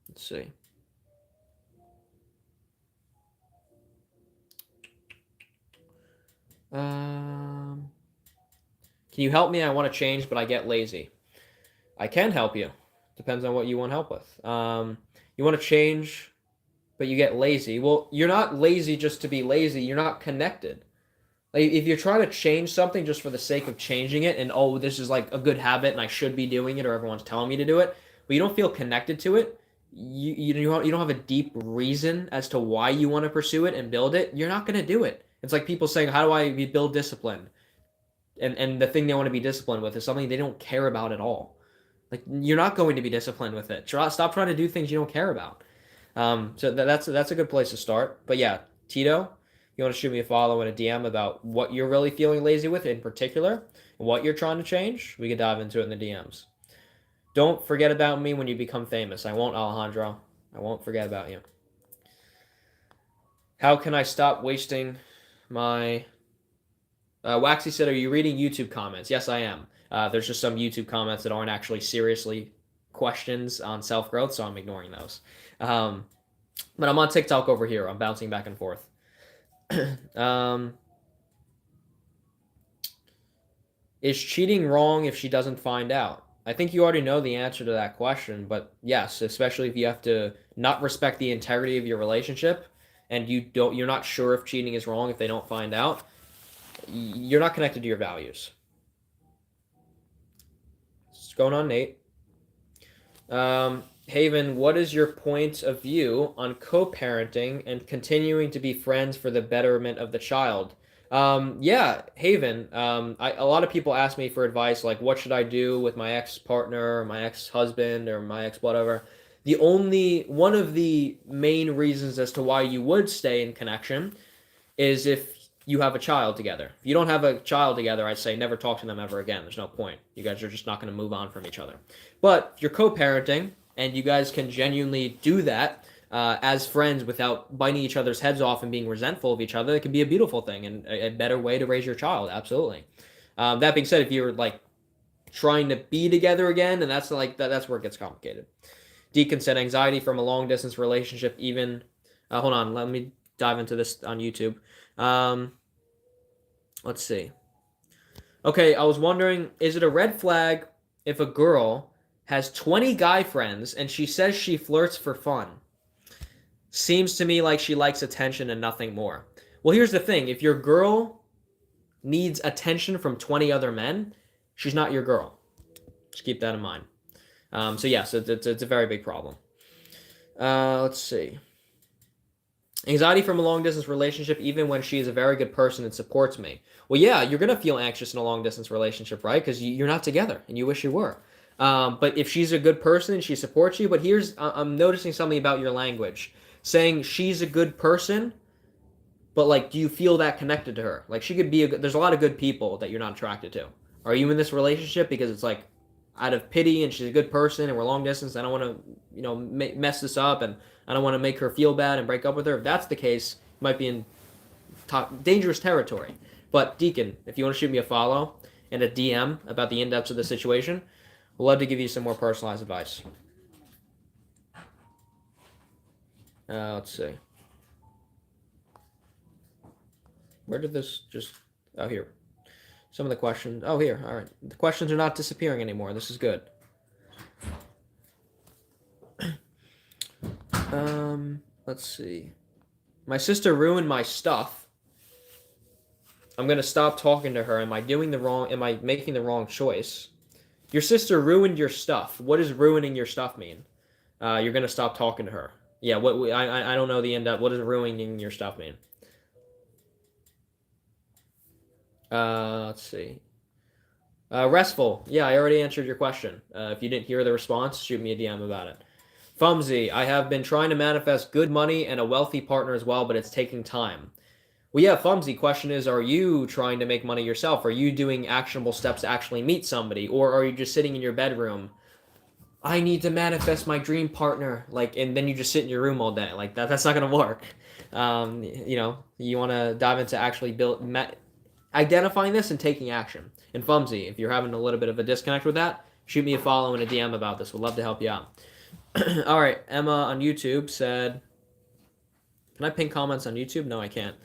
Let's see. Can you help me? I want to change, but I get lazy. I can help you. Depends on what you want help with. You want to change, but you get lazy. Well, you're not lazy just to be lazy. You're not connected. Like, if you're trying to change something just for the sake of changing it and, oh, this is like a good habit and I should be doing it or everyone's telling me to do it, but you don't feel connected to it, you don't have a deep reason as to why you want to pursue it and build it, you're not going to do it. It's like people saying, how do I build discipline? And the thing they want to be disciplined with is something they don't care about at all. Like, you're not going to be disciplined with it. Stop trying to do things you don't care about. So that's a good place to start. But yeah, Tito, you want to shoot me a follow and a DM about what you're really feeling lazy with in particular, what you're trying to change, we can dive into it in the DMs. Don't forget about me when you become famous. I won't, Alejandro. I won't forget about you. How can I stop wasting my... Waxy said, are you reading YouTube comments? Yes, I am. There's just some YouTube comments that aren't actually seriously questions on self-growth, so I'm ignoring those. But I'm on TikTok over here. I'm bouncing back and forth. Is cheating wrong if she doesn't find out? I think you already know the answer to that question, but yes, especially if you have to not respect the integrity of your relationship, and you're not sure if cheating is wrong if they don't find out, you're not connected to your values. What's going on, Nate? Haven, what is your point of view on co-parenting and continuing to be friends for the betterment of the child? Yeah, Haven. A lot of people ask me for advice, like what should I do with my ex-partner, or my ex-husband, or my ex-whatever. One of the main reasons as to why you would stay in connection is if you have a child together. If you don't have a child together, I'd say never talk to them ever again. There's no point. You guys are just not going to move on from each other. But if you're co-parenting and you guys can genuinely do that as friends without biting each other's heads off and being resentful of each other, it can be a beautiful thing and a better way to raise your child. Absolutely. That being said, if you're like trying to be together again, and that's where it gets complicated. Deacon said anxiety from a long distance relationship. Even hold on, let me dive into this on YouTube. Let's see. Okay, I was wondering, is it a red flag if a girl has 20 guy friends and she says she flirts for fun? Seems to me like she likes attention and nothing more. Well, here's the thing. If your girl needs attention from 20 other men, she's not your girl. Just keep that in mind. So yes, it's a very big problem. Let's see. Anxiety from a long-distance relationship, even when she is a very good person and supports me. Well, yeah, you're going to feel anxious in a long-distance relationship, right? Because you're not together, and you wish you were. But if she's a good person and she supports you, but I'm noticing something about your language. Saying she's a good person, but, like, do you feel that connected to her? Like, she could be there's a lot of good people that you're not attracted to. Are you in this relationship because it's, like, out of pity and she's a good person and we're long distance, I don't want to, mess this up and I don't want to make her feel bad and break up with her. If that's the case, you might be in dangerous territory. But Deacon, if you want to shoot me a follow and a DM about the in-depths of the situation, I'd love to give you some more personalized advice. Let's see. Where did this just... Oh, here. Some of the questions... Oh, here. All right. The questions are not disappearing anymore. This is good. Let's see. My sister ruined my stuff. I'm going to stop talking to her. Am I making the wrong choice? Your sister ruined your stuff. What does ruining your stuff mean? You're going to stop talking to her. Yeah, I don't know the end up. What does ruining your stuff mean? Let's see. Restful. Yeah, I already answered your question. If you didn't hear the response, shoot me a DM about it. Fumsy, I have been trying to manifest good money and a wealthy partner as well, but it's taking time. Well, yeah, Fumsy, question is, are you trying to make money yourself? Are you doing actionable steps to actually meet somebody? Or are you just sitting in your bedroom? I need to manifest my dream partner. And then you just sit in your room all day. That's not going to work. You want to dive into actually identifying this and taking action. And Fumsy, if you're having a little bit of a disconnect with that, shoot me a follow and a DM about this. We'd love to help you out. All right, Emma on YouTube said, can I pin comments on YouTube? No, I can't.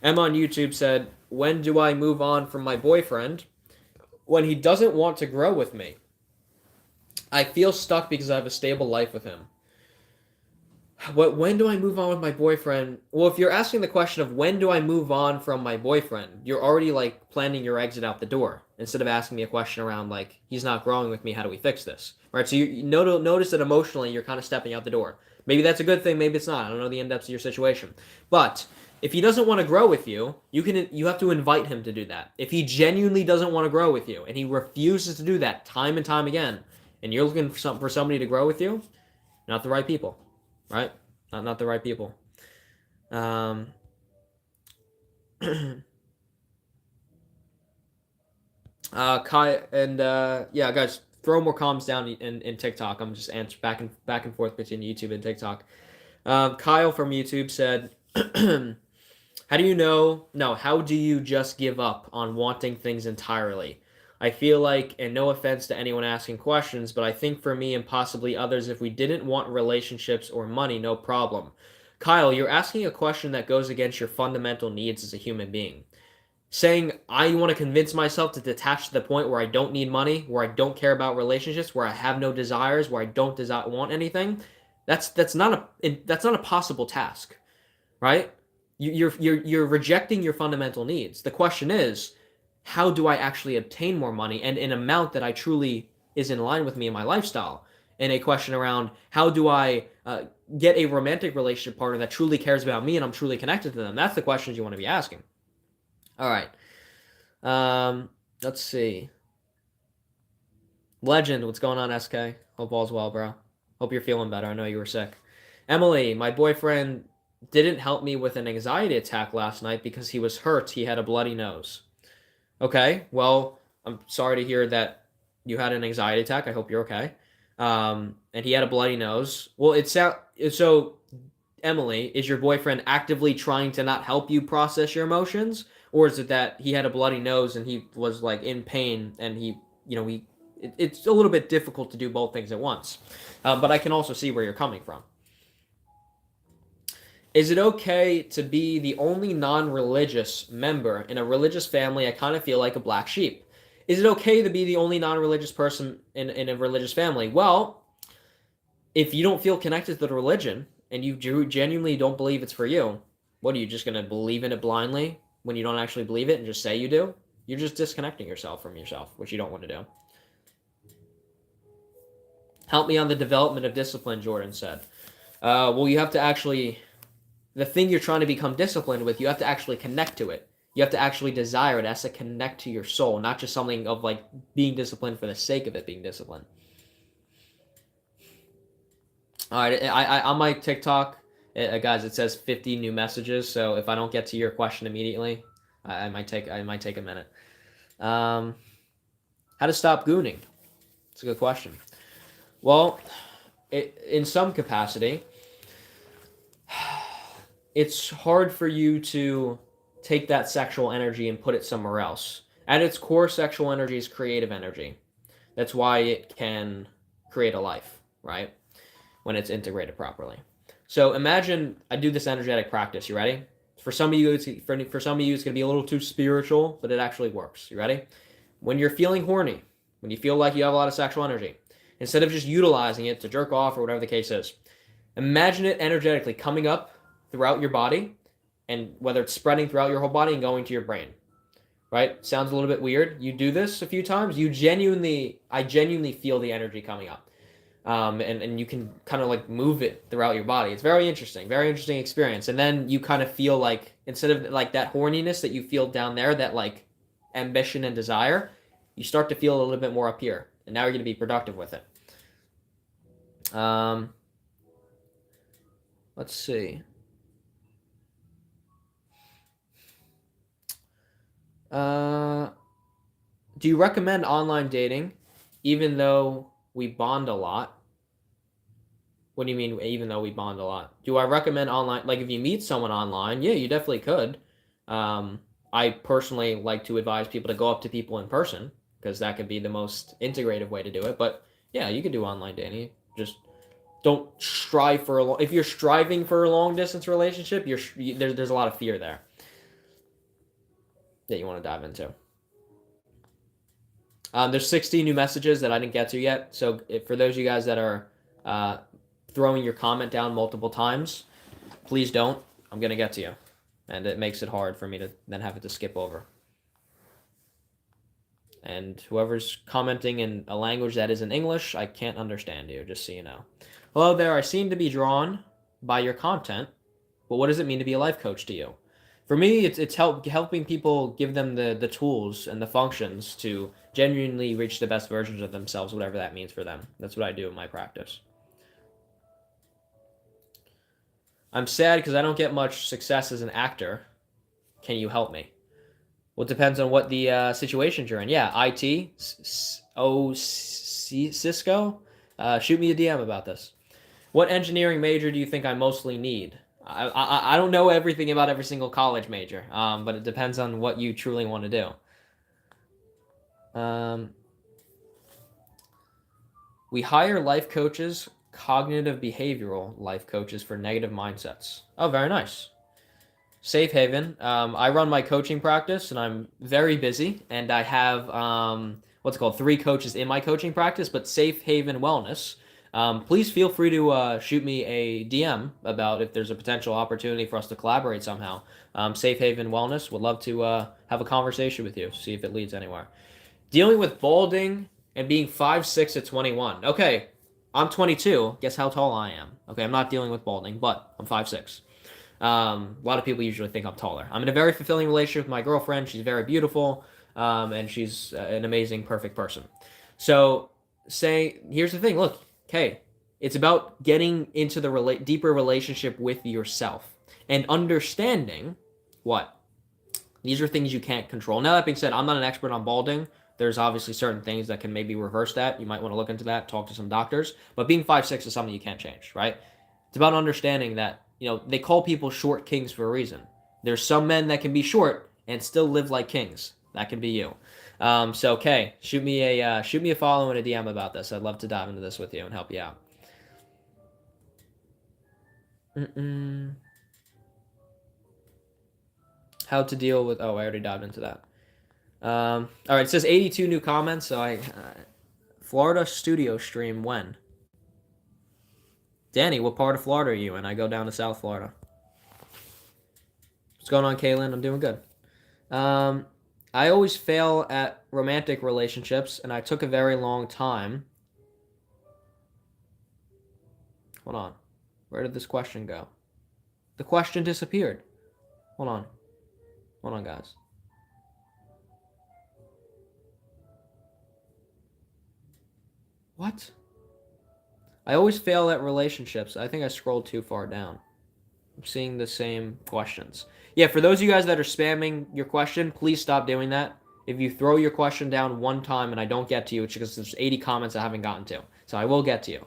Emma on YouTube said, when do I move on from my boyfriend? When he doesn't want to grow with me. I feel stuck because I have a stable life with him. When do I move on with my boyfriend? Well, if you're asking the question of when do I move on from my boyfriend, you're already planning your exit out the door instead of asking me a question around he's not growing with me, how do we fix this? Right? So you notice that emotionally you're kind of stepping out the door. Maybe that's a good thing, maybe it's not. I don't know the in-depths of your situation. But if he doesn't want to grow with you, you have to invite him to do that. If he genuinely doesn't want to grow with you and he refuses to do that time and time again, and you're looking for somebody to grow with you, not the right people. Right? Not the right people. Kai and yeah, guys, throw more comments down in TikTok. I'm just answering back and forth between YouTube and TikTok. Kyle from YouTube said, how do you just give up on wanting things entirely? I feel like, and no offense to anyone asking questions, but I think for me and possibly others, if we didn't want relationships or money, no problem. Kyle, you're asking a question that goes against your fundamental needs as a human being. Saying, I want to convince myself to detach to the point where I don't need money, where I don't care about relationships, where I have no desires, where I don't want anything, that's not a possible task. right? You're rejecting your fundamental needs. The question is, how do I actually obtain more money and an amount that I truly is in line with me and my lifestyle? And a question around how do I get a romantic relationship partner that truly cares about me and I'm truly connected to them? That's the questions you want to be asking. All right. Let's see. Legend, what's going on, SK? Hope all's well, bro. Hope you're feeling better. I know you were sick. Emily, my boyfriend didn't help me with an anxiety attack last night because he was hurt. He had a bloody nose. Okay, well, I'm sorry to hear that you had an anxiety attack. I hope you're okay. And he had a bloody nose. Well, so Emily, is your boyfriend actively trying to not help you process your emotions, or is it that he had a bloody nose and he was like in pain and it's a little bit difficult to do both things at once. But I can also see where you're coming from. Is it okay to be the only non-religious member in a religious family? I kind of feel like a black sheep. Is it okay to be the only non-religious person in a religious family? Well, if you don't feel connected to the religion and you genuinely don't believe it's for you, what are you just going to believe in it blindly when you don't actually believe it and just say you do? You're just disconnecting yourself from yourself, which you don't want to do. Help me on the development of discipline, Jordan said. Well, you have to actually, the thing you're trying to become disciplined with, you have to actually connect to it. You have to actually desire it. It has to connect to your soul, not just something of like being disciplined for the sake of it being disciplined. All right, I on my TikTok, guys, it says 50 new messages. So if I don't get to your question immediately, I might take a minute. How to stop gooning? It's a good question. Well, in some capacity, it's hard for you to take that sexual energy and put it somewhere else. At its core, sexual energy is creative energy. That's why it can create a life, right? When it's integrated properly. So imagine I do this energetic practice. You ready? For some of you, it's going to be a little too spiritual, but it actually works. You ready? When you're feeling horny, when you feel like you have a lot of sexual energy, instead of just utilizing it to jerk off or whatever the case is, imagine it energetically coming up throughout your body, and whether it's spreading throughout your whole body and going to your brain. Right? Sounds a little bit weird. You do this a few times, I genuinely feel the energy coming up. And you can kind of like move it throughout your body. It's very interesting experience. And then you kind of feel like, instead of like that horniness that you feel down there, that like ambition and desire, you start to feel a little bit more up here. And now you're going to be productive with it. Let's see. Do you recommend online dating even though we bond a lot? What do you mean, even though we bond a lot? Do I recommend online? Like, if you meet someone online, yeah, you definitely could. I personally like to advise people to go up to people in person because that could be the most integrative way to do it. But yeah, you could do online dating. Just don't strive for if you're striving for a long distance relationship, there's a lot of fear there that you want to dive into. There's 60 new messages that I didn't get to yet. So for those of you guys that are throwing your comment down multiple times, please don't. I'm going to get to you. And it makes it hard for me to then have it to skip over. And whoever's commenting in a language that isn't English, I can't understand you, just so you know. Hello there, I seem to be drawn by your content, but what does it mean to be a life coach to you? For me, it's helping people, give them the tools and the functions to genuinely reach the best versions of themselves, whatever that means for them. That's what I do in my practice. I'm sad because I don't get much success as an actor. Can you help me? Well, it depends on what the situations you're in. Yeah, IT, Cisco, shoot me a DM about this. What engineering major do you think I mostly need? I don't know everything about every single college major, but it depends on what you truly want to do. We hire life coaches, cognitive behavioral life coaches for negative mindsets. Oh, very nice. Safe Haven. I run my coaching practice, and I'm very busy, and I have 3 coaches in my coaching practice, but Safe Haven Wellness Please feel free to shoot me a DM about if there's a potential opportunity for us to collaborate somehow. Safe Haven Wellness would love to have a conversation with you, see if it leads anywhere. Dealing with balding and being 5'6" at 21. Okay, I'm 22. Guess how tall I am? Okay, I'm not dealing with balding, but I'm 5'6". A lot of people usually think I'm taller. I'm in a very fulfilling relationship with my girlfriend. She's very beautiful, and she's an amazing, perfect person. So, here's the thing. Look, okay, it's about getting into the deeper relationship with yourself and understanding what these are things you can't control. Now that being said, I'm not an expert on balding. There's obviously certain things that can maybe reverse that. You might want to look into that, talk to some doctors. But being 5'6" is something you can't change, right? It's about understanding that, they call people short kings for a reason. There's some men that can be short and still live like kings. That can be you. So, okay, shoot me a follow and a DM about this. I'd love to dive into this with you and help you out. How to deal with... Oh, I already dived into that. All right, it says 82 new comments. So Florida studio stream when? Danny, what part of Florida are you in? I go down to South Florida. What's going on, Kaylin? I'm doing good. I always fail at romantic relationships, and I took a very long time. Hold on. Where did this question go? The question disappeared. Hold on. Hold on, guys. What? I always fail at relationships. I think I scrolled too far down. I'm seeing the same questions. Yeah, for those of you guys that are spamming your question, please stop doing that. If you throw your question down one time and I don't get to you, it's because there's 80 comments I haven't gotten to. So I will get to you.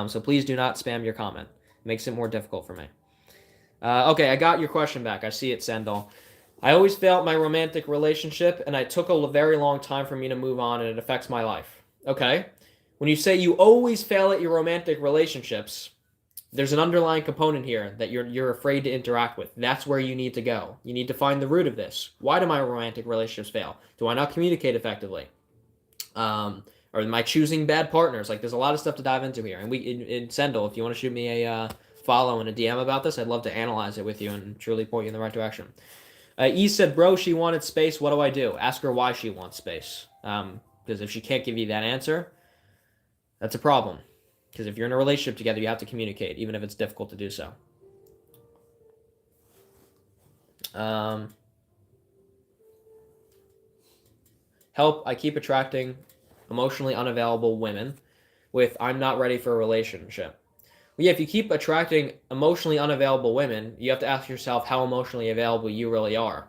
So please do not spam your comment. It makes it more difficult for me. Okay, I got your question back. I see it, Sendal. I always fail at my romantic relationship, and it took a very long time for me to move on, and it affects my life. Okay? When you say you always fail at your romantic relationships, there's an underlying component here that you're afraid to interact with. That's where you need to go. You need to find the root of this. Why do my romantic relationships fail? Do I not communicate effectively? Or am I choosing bad partners? Like, there's a lot of stuff to dive into here. And in Sendal, if you want to shoot me a follow and a DM about this, I'd love to analyze it with you and truly point you in the right direction. E said, bro, she wanted space. What do I do? Ask her why she wants space. Because if she can't give you that answer, that's a problem. Because if you're in a relationship together, you have to communicate, even if it's difficult to do so. Help, I keep attracting emotionally unavailable women with I'm not ready for a relationship. Well, yeah, if you keep attracting emotionally unavailable women, you have to ask yourself how emotionally available you really are.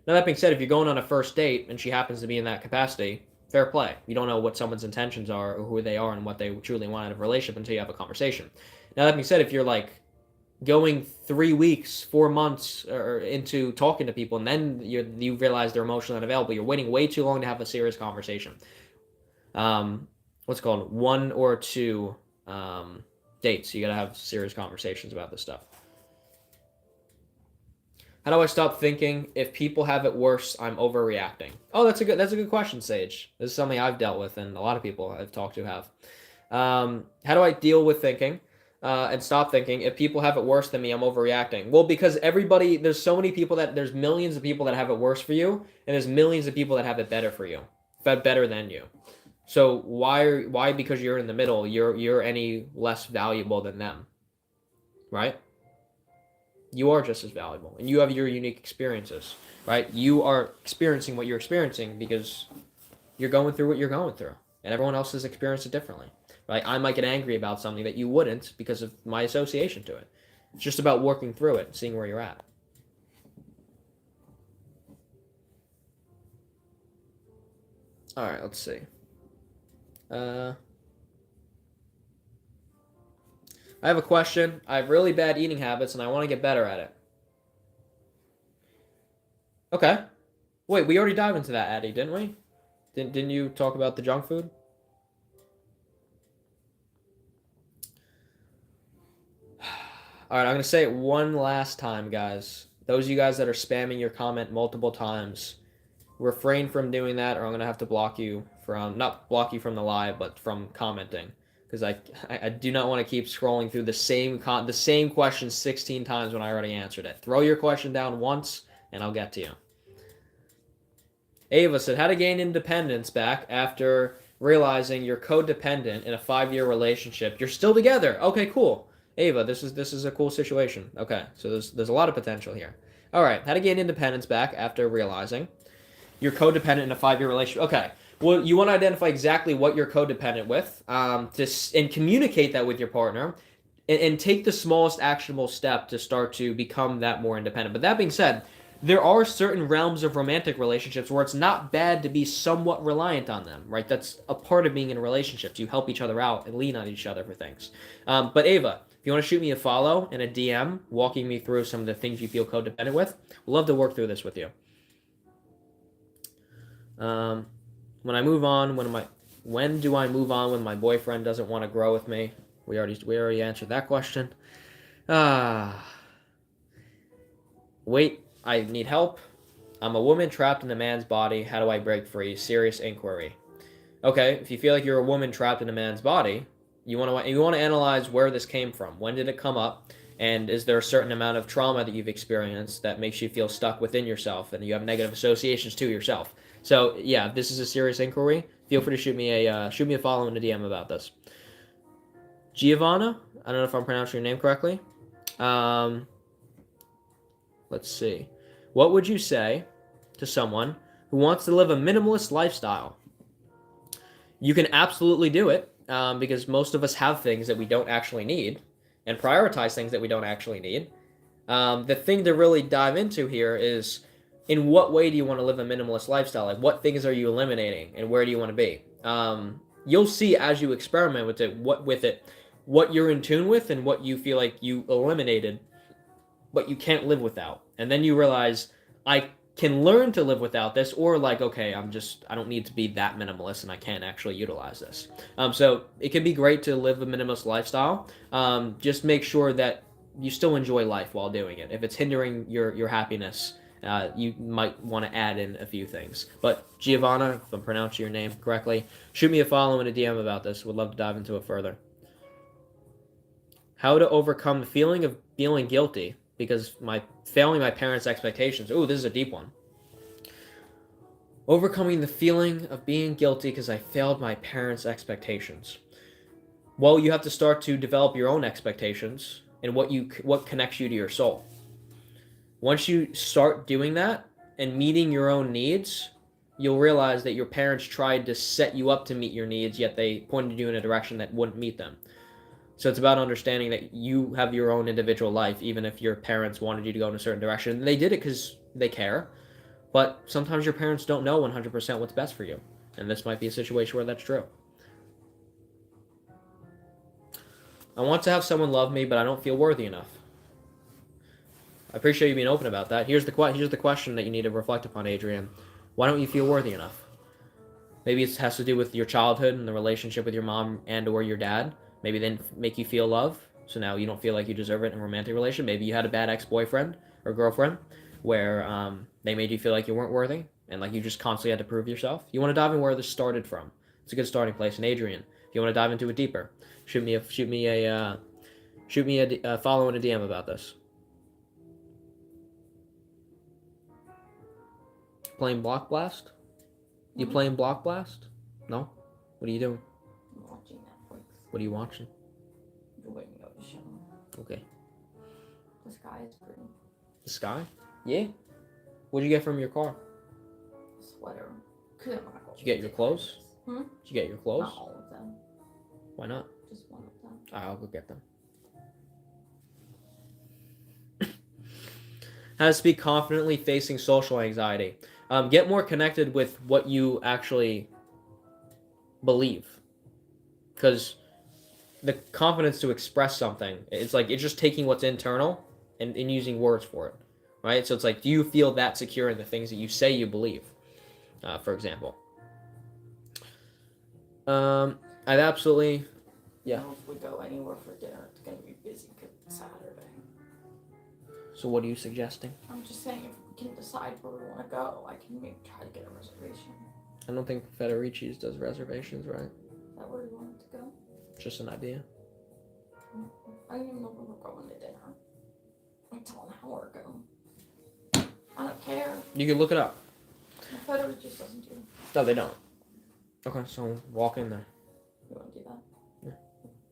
Now, that being said, if you're going on a first date and she happens to be in that capacity, fair play. You don't know what someone's intentions are or who they are and what they truly want out of a relationship until you have a conversation. Now, that being said, if you're like going 3 weeks, 4 months or into talking to people and then you realize they're emotionally unavailable, you're waiting way too long to have a serious conversation. What's it called? 1 or 2 dates. You gotta have serious conversations about this stuff. How do I stop thinking if people have it worse, I'm overreacting? Oh, that's a good question, Sage. This is something I've dealt with and a lot of people I've talked to have. How do I deal with thinking and stop thinking if people have it worse than me, I'm overreacting? Well, because there's so many people there's millions of people that have it worse for you, and there's millions of people that have it better for you, better than you. So why because you're in the middle, you're any less valuable than them, right? You are just as valuable, and you have your unique experiences, right? You are experiencing what you're experiencing because you're going through what you're going through, and everyone else has experienced it differently, right? I might get angry about something that you wouldn't because of my association to it. It's just about working through it and seeing where you're at. All right, let's see. I have a question. I have really bad eating habits, and I want to get better at it. Okay. Wait, we already dived into that, Addy, didn't we? Didn't you talk about the junk food? All right, I'm going to say it one last time, guys. Those of you guys that are spamming your comment multiple times, refrain from doing that, or I'm going to have to block you from, not block you from the live, but from commenting. because I do not want to keep scrolling through the same question 16 times when I already answered it. Throw your question down once, and I'll get to you. Ava said, how to gain independence back after realizing you're codependent in a 5-year relationship. You're still together. Okay, cool. Ava, this is a cool situation. Okay, so there's a lot of potential here. All right, how to gain independence back after realizing you're codependent in a 5-year relationship. Okay, well, you want to identify exactly what you're codependent with, and communicate that with your partner, and take the smallest actionable step to start to become that more independent. But that being said, there are certain realms of romantic relationships where it's not bad to be somewhat reliant on them, right? That's a part of being in a relationship. You help each other out and lean on each other for things. But Ava, if you want to shoot me a follow and a DM walking me through some of the things you feel codependent with, we'd love to work through this with you. When I move on, when do I move on when my boyfriend doesn't want to grow with me? We already answered that question. Wait, I need help. I'm a woman trapped in a man's body. How do I break free? Serious inquiry. Okay, if you feel like you're a woman trapped in a man's body, you want to analyze where this came from. When did it come up? And is there a certain amount of trauma that you've experienced that makes you feel stuck within yourself and you have negative associations to yourself? So yeah, if this is a serious inquiry, feel free to shoot me a follow in a DM about this. Giovanna, I don't know if I'm pronouncing your name correctly. Let's see. What would you say to someone who wants to live a minimalist lifestyle? You can absolutely do it, because most of us have things that we don't actually need and prioritize things that we don't actually need. The thing to really dive into here is, in what way do you want to live a minimalist lifestyle? Like, what things are you eliminating and where do you want to be? You'll see as you experiment with it, what you're in tune with and what you feel like you eliminated, but you can't live without. And then you realize, I can learn to live without this, or like, okay, I don't need to be that minimalist and I can't actually utilize this. So it can be great to live a minimalist lifestyle. Just make sure that you still enjoy life while doing it. If it's hindering your happiness, you might want to add in a few things. But Giovanna, if I'm pronouncing your name correctly, shoot me a follow and a DM about this. Would love to dive into it further. How to overcome the feeling of feeling guilty because failing my parents' expectations. Ooh, this is a deep one. Overcoming the feeling of being guilty because I failed my parents' expectations. Well, you have to start to develop your own expectations and what connects you to your soul. Once you start doing that and meeting your own needs, you'll realize that your parents tried to set you up to meet your needs, yet they pointed you in a direction that wouldn't meet them. So it's about understanding that you have your own individual life, even if your parents wanted you to go in a certain direction. They did it because they care, but sometimes your parents don't know 100% what's best for you, and this might be a situation where that's true. I want to have someone love me, but I don't feel worthy enough. I appreciate you being open about that. Here's the question that you need to reflect upon, Adrian. Why don't you feel worthy enough? Maybe it has to do with your childhood and the relationship with your mom and or your dad. Maybe they didn't make you feel love, so now you don't feel like you deserve it in a romantic relation. Maybe you had a bad ex-boyfriend or girlfriend where they made you feel like you weren't worthy and like you just constantly had to prove yourself. You want to dive in where this started from. It's a good starting place. And Adrian, if you want to dive into it deeper, shoot me a follow and a DM about this. Playing Block Blast? You playing Block Blast? No? What are you doing? I'm watching Netflix. What are you watching? The Radio Show. Okay. The sky is pretty. The sky? Yeah? What'd you get from your car? Sweater. Did you get your clothes? Hmm? Did you get your clothes? Not all of them. Why not? Just one of them. I'll go get them. How to speak confidently facing social anxiety. Get more connected with what you actually believe. Because the confidence to express something, it's just taking what's internal and using words for it. Right? So it's like, do you feel that secure in the things that you say you believe? For example. I'd absolutely... Yeah. If we go anywhere for dinner, it's going to be busy because it's Saturday. So what are you suggesting? I'm just saying, if we can decide where we want to go, I can maybe try to get a reservation. I don't think Federici's does reservations, right? Is that where you wanted to go? Just an idea. I didn't even know we were going to dinner until an hour ago. I don't care. You can look it up. My photo just doesn't do. No, they don't. Okay, so walk in there. You want to do that?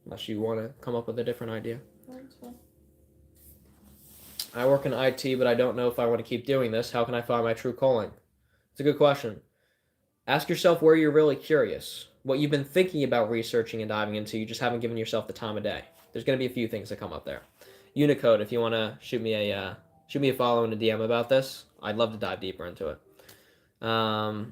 Unless you want to come up with a different idea. That's fine. I work in IT, but I don't know if I want to keep doing this. How can I find my true calling? It's a good question. Ask yourself where you're really curious. What you've been thinking about researching and diving into, you just haven't given yourself the time of day. There's going to be a few things that come up there. Unicode, if you want to shoot me a follow and a DM about this, I'd love to dive deeper into it. How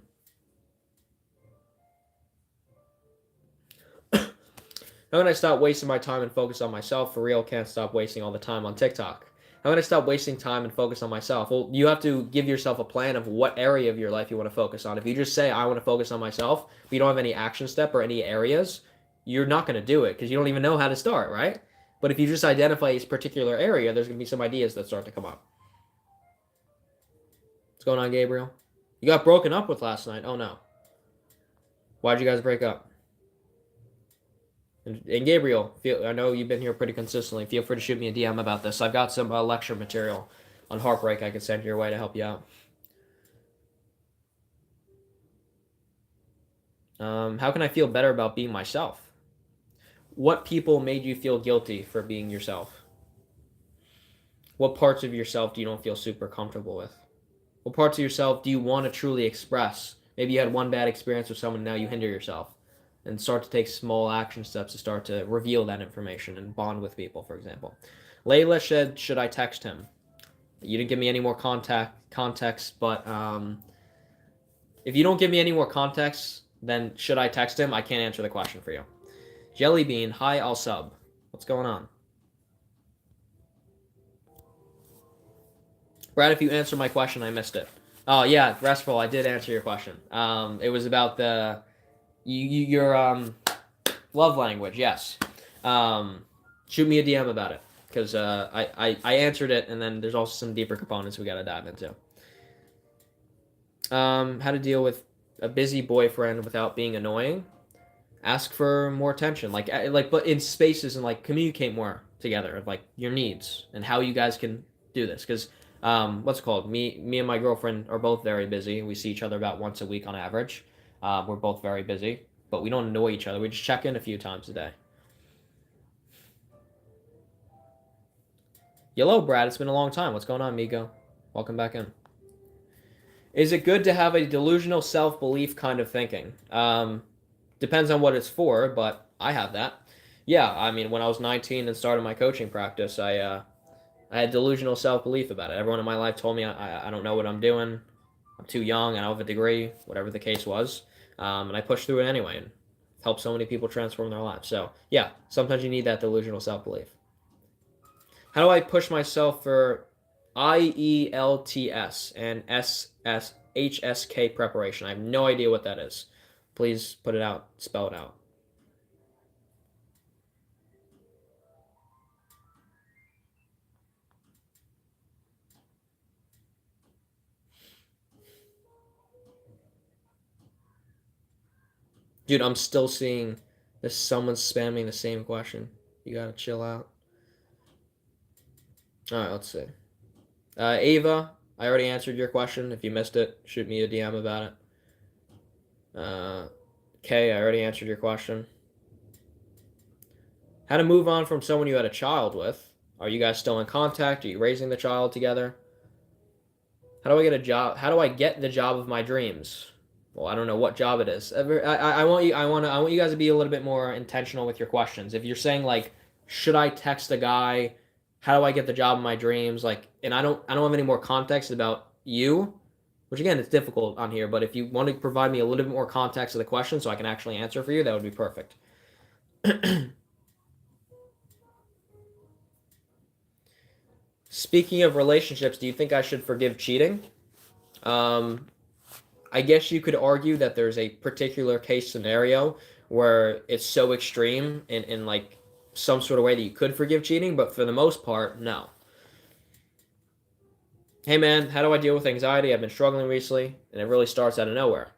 can I stop wasting my time and focus on myself? For real, can't stop wasting all the time on TikTok. How can I stop wasting time and focus on myself? Well, you have to give yourself a plan of what area of your life you want to focus on. If you just say, I want to focus on myself, but you don't have any action step or any areas, you're not going to do it because you don't even know how to start, right? But if you just identify a particular area, there's going to be some ideas that start to come up. What's going on, Gabriel? You got broken up with last night. Oh, no. Why'd you guys break up? And Gabriel, I know you've been here pretty consistently. Feel free to shoot me a DM about this. I've got some lecture material on heartbreak I can send your way to help you out. How can I feel better about being myself? What people made you feel guilty for being yourself? What parts of yourself do you don't feel super comfortable with? What parts of yourself do you want to truly express? Maybe you had one bad experience with someone, now you hinder yourself. And start to take small action steps to start to reveal that information and bond with people, for example. Layla said, should I text him? You didn't give me any more context, but if you don't give me any more context, then should I text him? I can't answer the question for you. Jellybean, hi, I'll sub. What's going on? Brad, if you answer my question, I missed it. Oh, yeah, Restful, I did answer your question. It was about your love language, yes. Shoot me a DM about it because I answered it, and then there's also some deeper components we got to dive into. How to deal with a busy boyfriend without being annoying? Ask for more attention, but in spaces, and like communicate more together of like your needs and how you guys can do this. Because what's it called? Me and my girlfriend are both very busy. We see each other about once a week on average. We're both very busy, but we don't annoy each other. We just check in a few times a day. Hello, Brad. It's been a long time. What's going on, Migo? Welcome back in. Is it good to have a delusional self-belief kind of thinking? Depends on what it's for, but I have that. Yeah, I mean, when I was 19 and started my coaching practice, I had delusional self-belief about it. Everyone in my life told me I don't know what I'm doing. I'm too young. I don't have a degree, whatever the case was. And I pushed through it anyway and helped so many people transform their lives. So, yeah, sometimes you need that delusional self-belief. How do I push myself for IELTS and HSK preparation? I have no idea what that is. Please put it out, spell it out. Dude, I'm still seeing this. Someone's spamming the same question. You gotta chill out. All right, let's see. Ava, I already answered your question. If you missed it, shoot me a DM about it. Kay, I already answered your question. How to move on from someone you had a child with? Are you guys still in contact? Are you raising the child together? How do I get a job? How do I get the job of my dreams? Well, I don't know what job it is. I want you guys to be a little bit more intentional with your questions. If you're saying like, should I text a guy? How do I get the job of my dreams? Like, and I don't have any more context about you, which again, it's difficult on here, but if you want to provide me a little bit more context of the question so I can actually answer for you, that would be perfect. Speaking of relationships, do you think I should forgive cheating? I guess you could argue that there's a particular case scenario where it's so extreme in like some sort of way that you could forgive cheating, but for the most part, no. Hey man, how do I deal with anxiety? I've been struggling recently, and it really starts out of nowhere.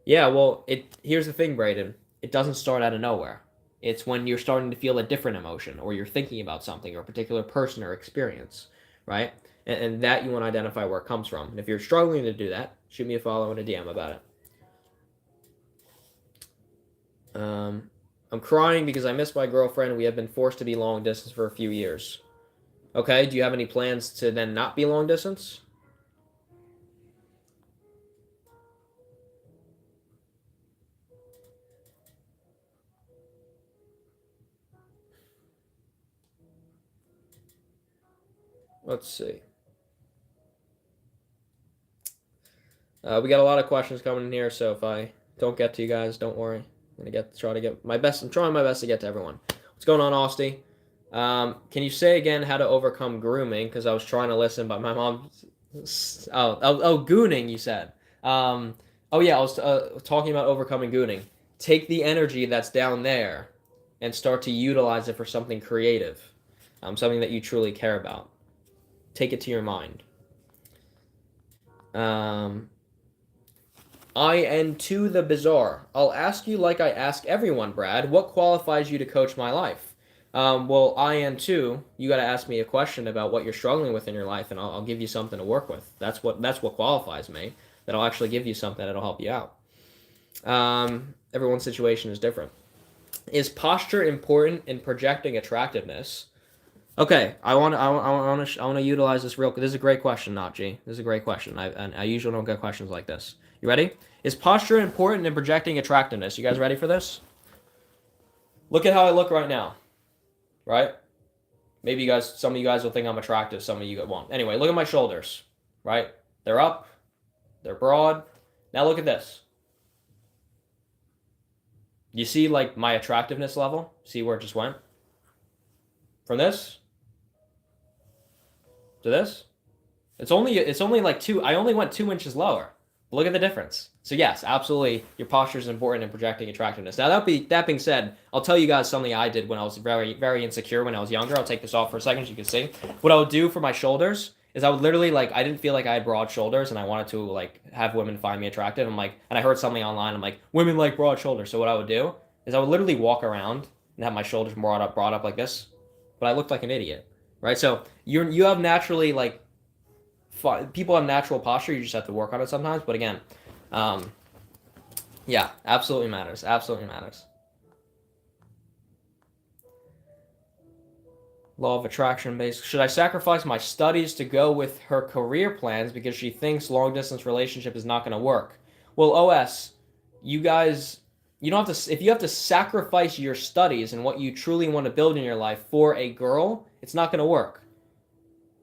Yeah, well, here's the thing, Brayden. It doesn't start out of nowhere. It's when you're starting to feel a different emotion, or you're thinking about something or a particular person or experience, right? And that you want to identify where it comes from. And if you're struggling to do that, shoot me a follow and a DM about it. I'm crying because I miss my girlfriend. We have been forced to be long distance for a few years. Okay, do you have any plans to then not be long distance? Let's see. We got a lot of questions coming in here, so if I don't get to you guys, don't worry. I'm gonna try to get my best. I'm trying my best to get to everyone. What's going on, Austin? Can you say again how to overcome grooming? Because I was trying to listen, but my mom. Gooning. You said. Oh yeah, I was talking about overcoming gooning. Take the energy that's down there, and start to utilize it for something creative, something that you truly care about. Take it to your mind. IN2 the Bizarre. I'll ask you like I ask everyone, Brad. What qualifies you to coach my life? Well, IN2, you got to ask me a question about what you're struggling with in your life, and I'll give you something to work with. That's what qualifies me. That I'll actually give you something that'll help you out. Everyone's situation is different. Is posture important in projecting attractiveness? Okay, I want to utilize this real. This is a great question, Najee. This is a great question. I usually don't get questions like this. You ready? Is posture important in projecting attractiveness? You guys ready for this? Look at how I look right now. Right? Maybe some of you guys will think I'm attractive. Some of you won't. Anyway, look at my shoulders. Right? They're up. They're broad. Now look at this. You see like my attractiveness level? See where it just went? From this to this? It's only like 2. I only went 2 inches lower. Look at the difference. So yes, absolutely, your posture is important in projecting attractiveness. Now that being said, I'll tell you guys something I did when I was very, very insecure when I was younger. I'll take this off for a second so you can see. What I would do for my shoulders is I would literally I didn't feel like I had broad shoulders and I wanted to have women find me attractive. And I heard something online. I'm like, women like broad shoulders. So what I would do is I would literally walk around and have my shoulders brought up like this. But I looked like an idiot, right? So you have naturally people have natural posture. You just have to work on it sometimes. But again, yeah, absolutely matters. Absolutely matters. Law of attraction based. Should I sacrifice my studies to go with her career plans because she thinks long distance relationship is not going to work? Well, OS, you guys, you don't have to. If you have to sacrifice your studies and what you truly want to build in your life for a girl, it's not going to work.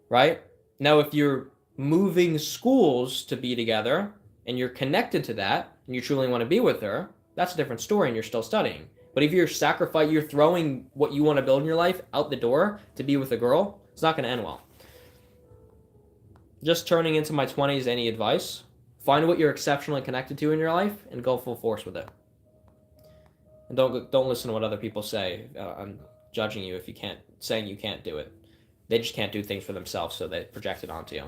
Right? Now, if you're moving schools to be together and you're connected to that and you truly want to be with her, that's a different story and you're still studying. But if you're throwing what you want to build in your life out the door to be with a girl, it's not going to end well. Just turning into my 20s, any advice? Find what you're exceptionally connected to in your life and go full force with it. And don't listen to what other people say. I'm judging you if you can't, saying you can't do it. They just can't do things for themselves, so they project it onto you.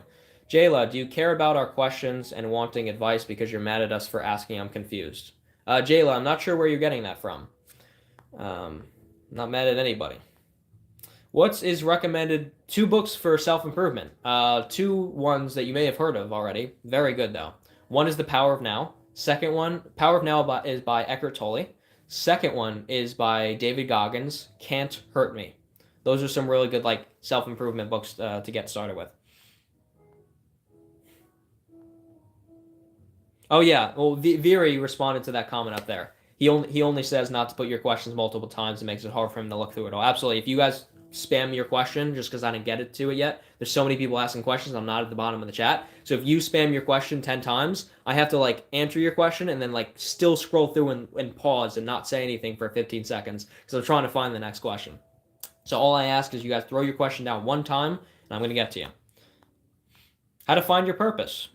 Jayla, do you care about our questions and wanting advice because you're mad at us for asking? I'm confused. Jayla, I'm not sure where you're getting that from. Not mad at anybody. What is recommended? 2 books for self-improvement. 2 ones that you may have heard of already. Very good, though. One is The Power of Now. Second one, Power of Now is by Eckhart Tolle. Second one is by David Goggins, Can't Hurt Me. Those are some really good self-improvement books to get started with. Oh yeah, well Viri responded to that comment up there. He only says not to put your questions multiple times. It makes it hard for him to look through it all. Absolutely. If you guys spam your question just because I didn't get to it yet, there's so many people asking questions. I'm not at the bottom of the chat. So if you spam your question 10 times, I have to answer your question and then still scroll through and pause and not say anything for 15 seconds because I'm trying to find the next question. So all I ask is you guys throw your question down one time and I'm going to get to you. How to find your purpose.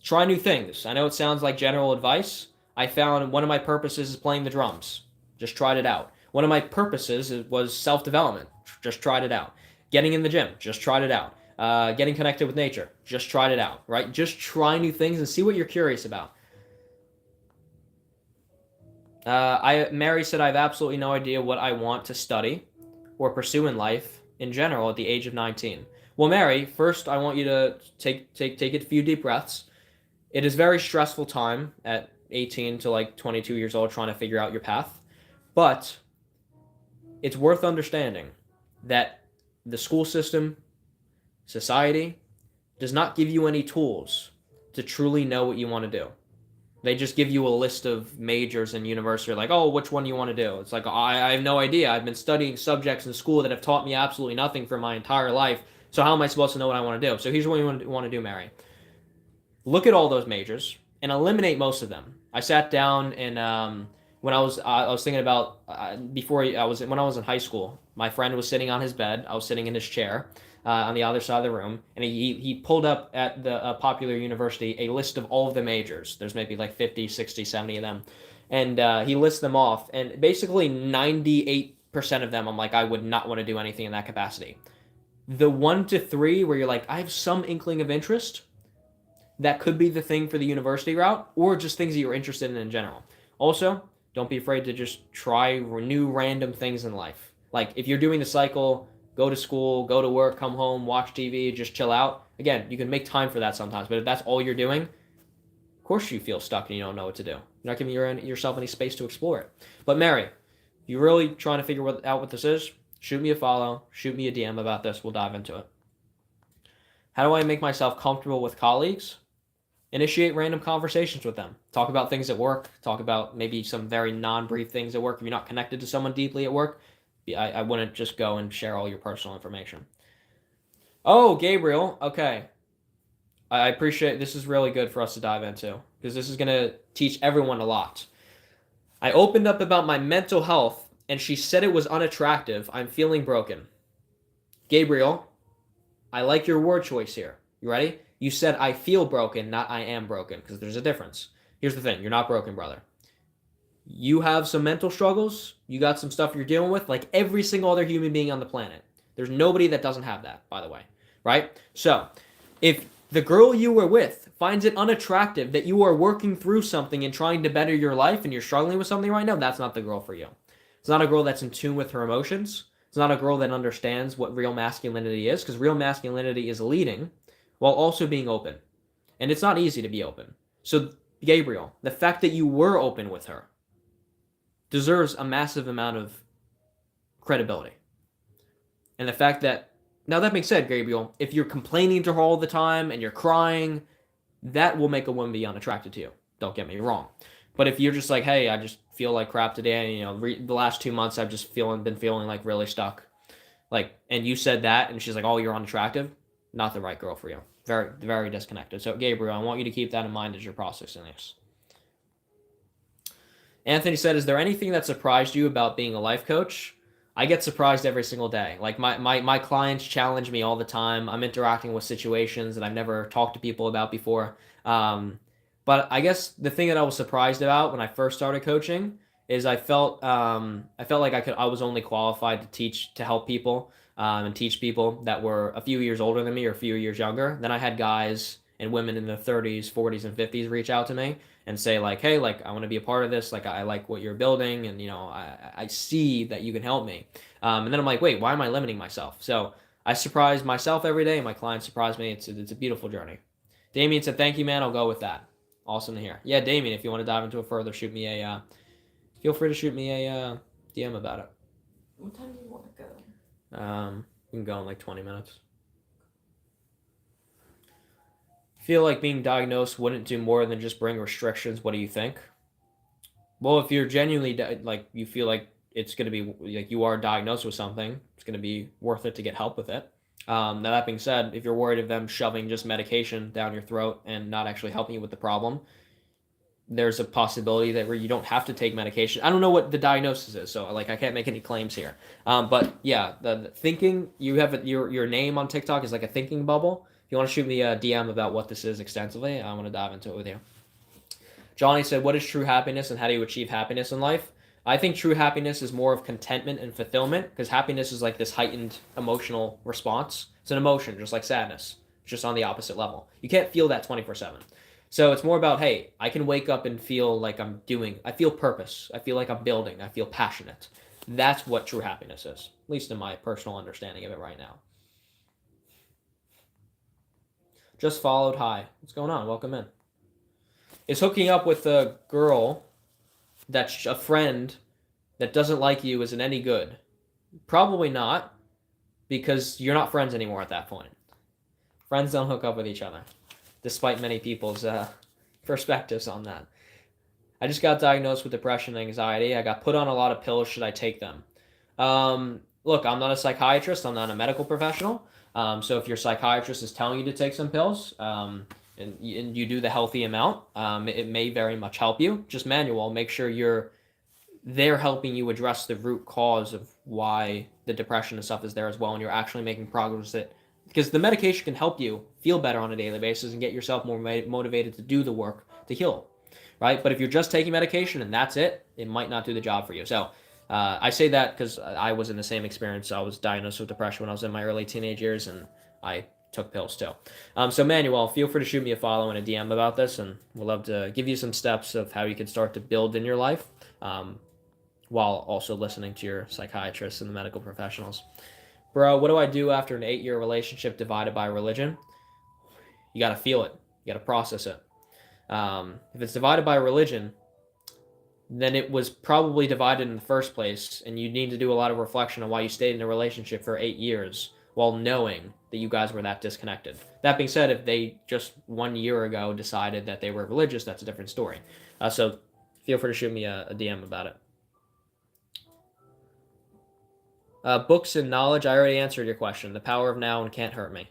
Try new things. I know it sounds like general advice. I found one of my purposes is playing the drums. Just tried it out. One of my purposes was self-development. Just tried it out. Getting in the gym. Just tried it out. Getting connected with nature. Just tried it out. Right? Just try new things and see what you're curious about. Mary said, I have absolutely no idea what I want to study or pursue in life in general at the age of 19. Well, Mary, first I want you to take a few deep breaths. It is a very stressful time at 18 to like 22 years old trying to figure out your path. But it's worth understanding that the school system, society, does not give you any tools to truly know what you want to do. They just give you a list of majors in university, like, oh, which one do you want to do? It's like, I have no idea. I've been studying subjects in school that have taught me absolutely nothing for my entire life. So how am I supposed to know what I want to do? So here's what you want to do, Mary. Look at all those majors and eliminate most of them. I sat down and when I was thinking about when I was in high school, my friend was sitting on his bed. I was sitting in his chair on the other side of the room, and he pulled up at the popular university a list of all of the majors. There's maybe like 50, 60, 70 of them, and he lists them off. And basically 98% of them, I'm like, I would not want to do anything in that capacity. The 1 to 3 where you're like, I have some inkling of interest, that could be the thing for the university route, or just things that you're interested in general. Also, don't be afraid to just try new random things in life. Like if you're doing the cycle, go to school, go to work, come home, watch TV, just chill out. Again, you can make time for that sometimes, but if that's all you're doing, of course you feel stuck and you don't know what to do. You're not giving yourself any space to explore it. But Mary, if you're really trying to figure out what this is, shoot me a follow, shoot me a DM about this. We'll dive into it. How do I make myself comfortable with colleagues? Initiate random conversations with them. Talk about things at work. Talk about maybe some very non-brief things at work. If you're not connected to someone deeply at work, I wouldn't just go and share all your personal information. Oh, Gabriel. Okay. I appreciate this. Is really good for us to dive into because this is going to teach everyone a lot. I opened up about my mental health and she said it was unattractive. I'm feeling broken. Gabriel, I like your word choice here. You ready? You said I feel broken, not I am broken, because there's a difference. Here's the thing. You're not broken, brother. You have some mental struggles. You got some stuff you're dealing with, like every single other human being on the planet. There's nobody that doesn't have that, by the way, right? So if the girl you were with finds it unattractive that you are working through something and trying to better your life and you're struggling with something right now, that's not the girl for you. It's not a girl that's in tune with her emotions. It's not a girl that understands what real masculinity is, because real masculinity is leading while also being open. And it's not easy to be open. So, Gabriel, the fact that you were open with her deserves a massive amount of credibility. And the fact that, now that being said, Gabriel, if you're complaining to her all the time and you're crying, that will make a woman be unattracted to you. Don't get me wrong. But if you're just like, hey, I just feel like crap today, the last 2 months I've just been feeling like really stuck, like, and you said that, and she's like, oh, you're unattractive, not the right girl for you. Very, very disconnected. So, Gabriel, I want you to keep that in mind as you're processing this. Anthony said, is there anything that surprised you about being a life coach? I get surprised every single day. Like, my clients challenge me all the time. I'm interacting with situations that I've never talked to people about before. But I guess the thing that I was surprised about when I first started coaching is I felt like I was only qualified to help people and teach people that were a few years older than me or a few years younger. Then I had guys and women in their 30s, 40s, and 50s reach out to me and say like, hey, like I want to be a part of this. Like I like what you're building, and I see that you can help me. And then I'm like, wait, why am I limiting myself? So I surprise myself every day, and my clients surprise me. It's a beautiful journey. Damien said, thank you, man. I'll go with that. Awesome to hear. Yeah, Damien, if you want to dive into it further, feel free to shoot me a DM about it. What time do you want to go? We can go in like 20 minutes. Feel like being diagnosed wouldn't do more than just bring restrictions. What do you think? Well, if you're genuinely like you feel like it's going to be like you are diagnosed with something, it's going to be worth it to get help with it. Now that being said, if you're worried of them shoving just medication down your throat and not actually helping you with the problem, there's a possibility that where you don't have to take medication. I don't know what the diagnosis is, so like I can't make any claims here. But yeah, the thinking, you have your name on TikTok is like a thinking bubble. If you want to shoot me a DM about what this is extensively, I want to dive into it with you. Johnny said, what is true happiness and how do you achieve happiness in life? I think true happiness is more of contentment and fulfillment, because happiness is like this heightened emotional response. It's an emotion, just like sadness, just on the opposite level. You can't feel that 24/7. So it's more about, hey, I can wake up and feel like I feel purpose. I feel like I'm building. I feel passionate. That's what true happiness is, at least in my personal understanding of it right now. Just followed. Hi. What's going on? Welcome in. Is hooking up with a girl that's a friend that doesn't like you isn't any good? Probably not, because you're not friends anymore at that point. Friends don't hook up with each other, despite many people's perspectives on that. I just got diagnosed with depression and anxiety. I got put on a lot of pills. Should I take them? Look, I'm not a psychiatrist. I'm not a medical professional. So if your psychiatrist is telling you to take some pills, and you do the healthy amount, it may very much help you. Just manual. Make sure they're helping you address the root cause of why the depression and stuff is there as well, and you're actually making progress with it. Because the medication can help you feel better on a daily basis and get yourself more motivated to do the work to heal, right? But if you're just taking medication and that's it, it might not do the job for you. So I say that because I was in the same experience. I was diagnosed with depression when I was in my early teenage years, and I took pills too. So Manuel, feel free to shoot me a follow and a DM about this, and we'll love to give you some steps of how you can start to build in your life, while also listening to your psychiatrists and the medical professionals. Bro, what do I do after an 8-year relationship divided by religion? You got to feel it. You got to process it. If it's divided by religion, then it was probably divided in the first place, and you need to do a lot of reflection on why you stayed in a relationship for 8 years while knowing that you guys were that disconnected. That being said, if they just 1 year ago decided that they were religious, that's a different story. So feel free to shoot me a DM about it. Books and knowledge, I already answered your question. The Power of Now and Can't Hurt Me.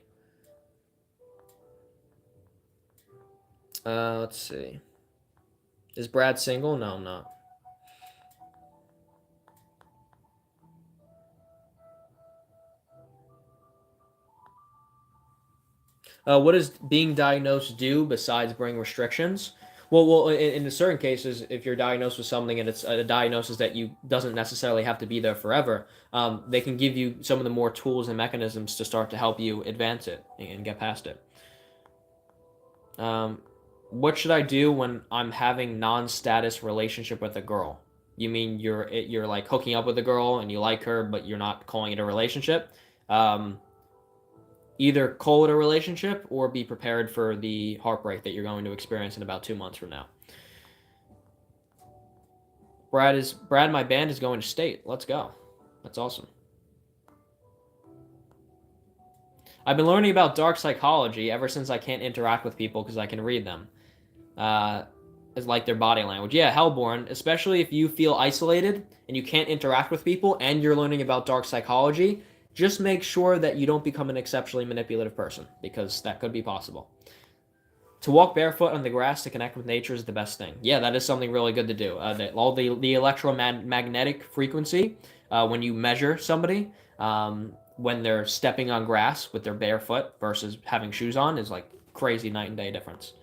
Let's see. Is Brad single? No, I'm not. What does being diagnosed do besides bring restrictions? Well, in certain cases, if you're diagnosed with something and it's a diagnosis that you doesn't necessarily have to be there forever, they can give you some of the more tools and mechanisms to start to help you advance it and get past it. What should I do when I'm having non-status relationship with a girl? You mean you're like hooking up with a girl and you like her, but you're not calling it a relationship? Either call it a relationship or be prepared for the heartbreak that you're going to experience in about 2 months from now. Brad, my band is going to state. Let's go. That's awesome. I've been learning about dark psychology ever since I can't interact with people because I can read them. It's like their body language. Yeah, Hellborn, especially if you feel isolated and you can't interact with people and you're learning about dark psychology, just make sure that you don't become an exceptionally manipulative person, because that could be possible. To walk barefoot on the grass to connect with nature is the best thing. Yeah, that is something really good to do. All the electromagnetic frequency, when you measure somebody, when they're stepping on grass with their bare foot versus having shoes on, is like crazy night and day difference.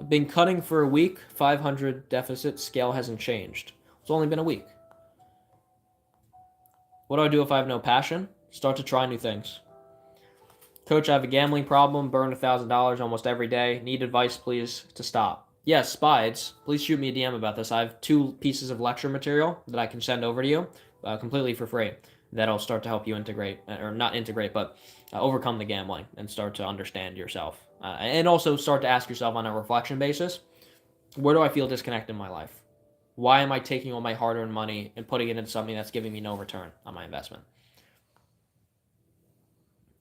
I've been cutting for a week, 500 deficit, scale hasn't changed. It's only been a week. What do I do if I have no passion? Start to try new things. Coach, I have a gambling problem, burn $1,000 almost every day. Need advice, please, to stop. Yes, Spides, please shoot me a DM about this. I have 2 pieces of lecture material that I can send over to you completely for free. That'll start to help you integrate, or not integrate, but overcome the gambling and start to understand yourself. And also start to ask yourself on a reflection basis, where do I feel disconnected in my life? Why am I taking all my hard-earned money and putting it into something that's giving me no return on my investment?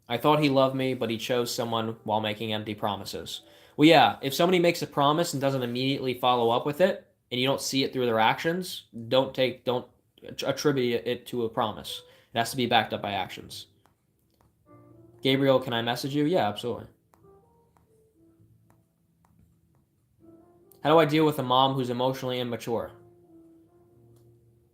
I thought he loved me, but he chose someone while making empty promises. Well, yeah, if somebody makes a promise and doesn't immediately follow up with it, and you don't see it through their actions, don't attribute it to a promise. It has to be backed up by actions. Gabriel, can I message you? Yeah, absolutely. How do I deal with a mom who's emotionally immature?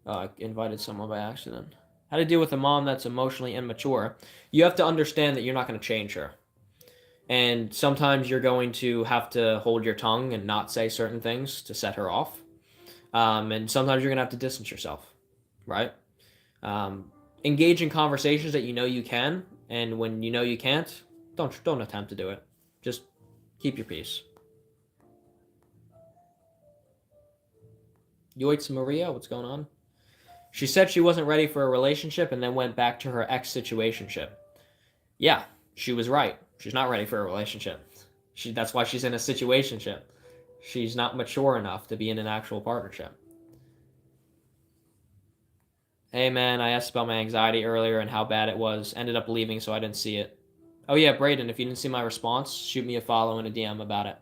I invited someone by accident. How to deal with a mom that's emotionally immature? You have to understand that you're not going to change her. And sometimes you're going to have to hold your tongue and not say certain things to set her off. And sometimes you're going to have to distance yourself, right? Engage in conversations that you know you can, and when you know you can't, don't attempt to do it. Just keep your peace. Yoitz Maria, what's going on? She said she wasn't ready for a relationship and then went back to her ex situationship. Yeah, she was right. She's not ready for a relationship. That's why she's in a situationship. She's not mature enough to be in an actual partnership. Hey man, I asked about my anxiety earlier and how bad it was. Ended up leaving, so I didn't see it. Oh yeah, Brayden, if you didn't see my response, shoot me a follow and a DM about it.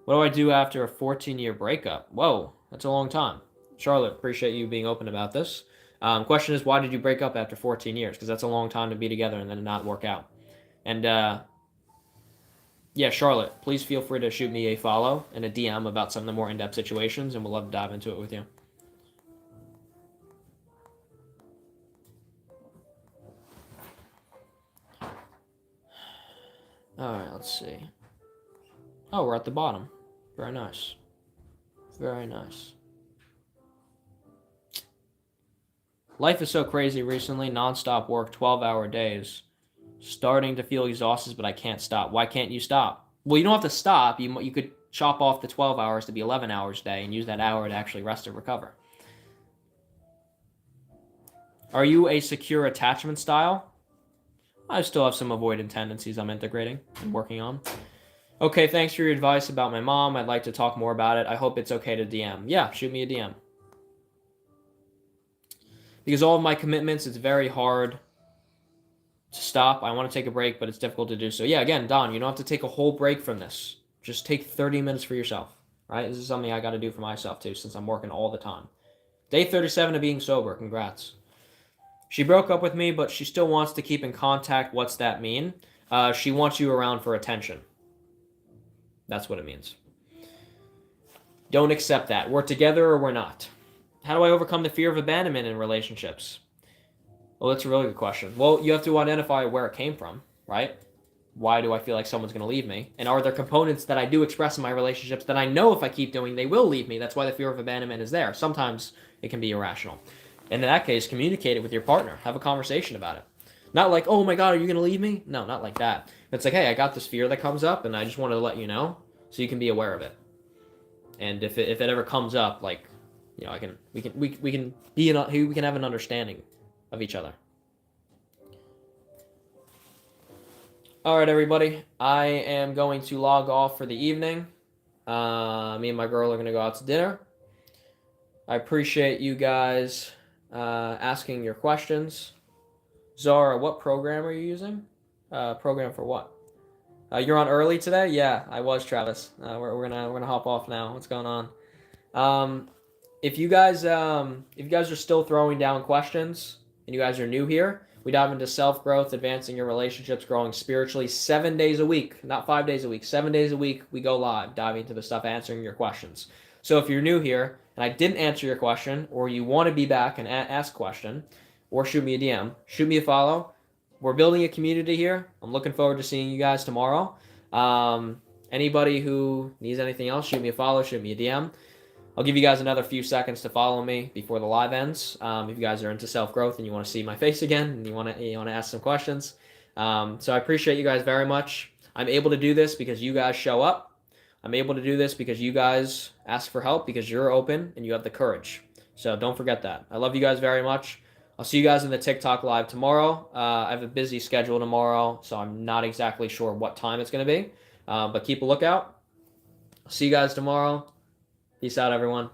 What do I do after a 14-year breakup? Whoa, that's a long time. Charlotte, appreciate you being open about this. Question is, why did you break up after 14 years? Because that's a long time to be together and then not work out. And yeah, Charlotte, please feel free to shoot me a follow and a DM about some of the more in-depth situations, and we'll love to dive into it with you. All right, let's see. Oh, we're at the bottom. Very nice. Very nice. Life is so crazy recently. Non-stop work, 12-hour days. Starting to feel exhausted, but I can't stop. Why can't you stop? Well, you don't have to stop. You could chop off the 12 hours to be 11 hours a day and use that hour to actually rest and recover. Are you a secure attachment style? I still have some avoidant tendencies I'm integrating and working on. Okay, thanks for your advice about my mom. I'd like to talk more about it. I hope it's okay to DM. Yeah, shoot me a DM. Because all of my commitments, it's very hard to stop. I want to take a break, but it's difficult to do so. Yeah, again, Don, you don't have to take a whole break from this. Just take 30 minutes for yourself, right? This is something I got to do for myself, too, since I'm working all the time. Day 37 of being sober. Congrats. She broke up with me, but she still wants to keep in contact. What's that mean? She wants you around for attention. That's what it means. Don't accept that. We're together or we're not. How do I overcome the fear of abandonment in relationships? Well, that's a really good question. Well, you have to identify where it came from, right? Why do I feel like someone's going to leave me? And are there components that I do express in my relationships that I know if I keep doing, they will leave me? That's why the fear of abandonment is there. Sometimes it can be irrational. And in that case, communicate it with your partner. Have a conversation about it. Not like, oh my God, are you going to leave me? No, not like that. It's like, hey, I got this fear that comes up, and I just wanted to let you know so you can be aware of it. And if it ever comes up, like, you know, we can have an understanding of each other. All right, everybody. I am going to log off for the evening. Me and my girl are going to go out to dinner. I appreciate you guys asking your questions. Zara, what program are you using? Program for what? You're on early today? Yeah, I was, Travis. We're gonna hop off now. What's going on? If you guys are still throwing down questions and you guys are new here, we dive into self-growth, advancing your relationships, growing spiritually 7 days a week, not 5 days a week. 7 days a week, we go live, diving into the stuff, answering your questions. So if you're new here and I didn't answer your question, or you want to be back and ask a question, or shoot me a DM, shoot me a follow. We're building a community here. I'm looking forward to seeing you guys tomorrow. Anybody who needs anything else, shoot me a follow, shoot me a DM. I'll give you guys another few seconds to follow me before the live ends. If you guys are into self-growth and you want to see my face again and you want to ask some questions. So I appreciate you guys very much. I'm able to do this because you guys show up. I'm able to do this because you guys ask for help, because you're open and you have the courage. So don't forget that. I love you guys very much. I'll see you guys in the TikTok live tomorrow. I have a busy schedule tomorrow, so I'm not exactly sure what time it's going to be. But keep a lookout. I'll see you guys tomorrow. Peace out, everyone.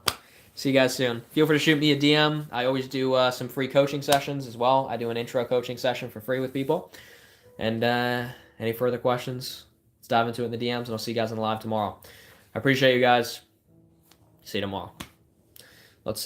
See you guys soon. Feel free to shoot me a DM. I always do some free coaching sessions as well. I do an intro coaching session for free with people. And any further questions, let's dive into it in the DMs, and I'll see you guys on the live tomorrow. I appreciate you guys. See you tomorrow. Let's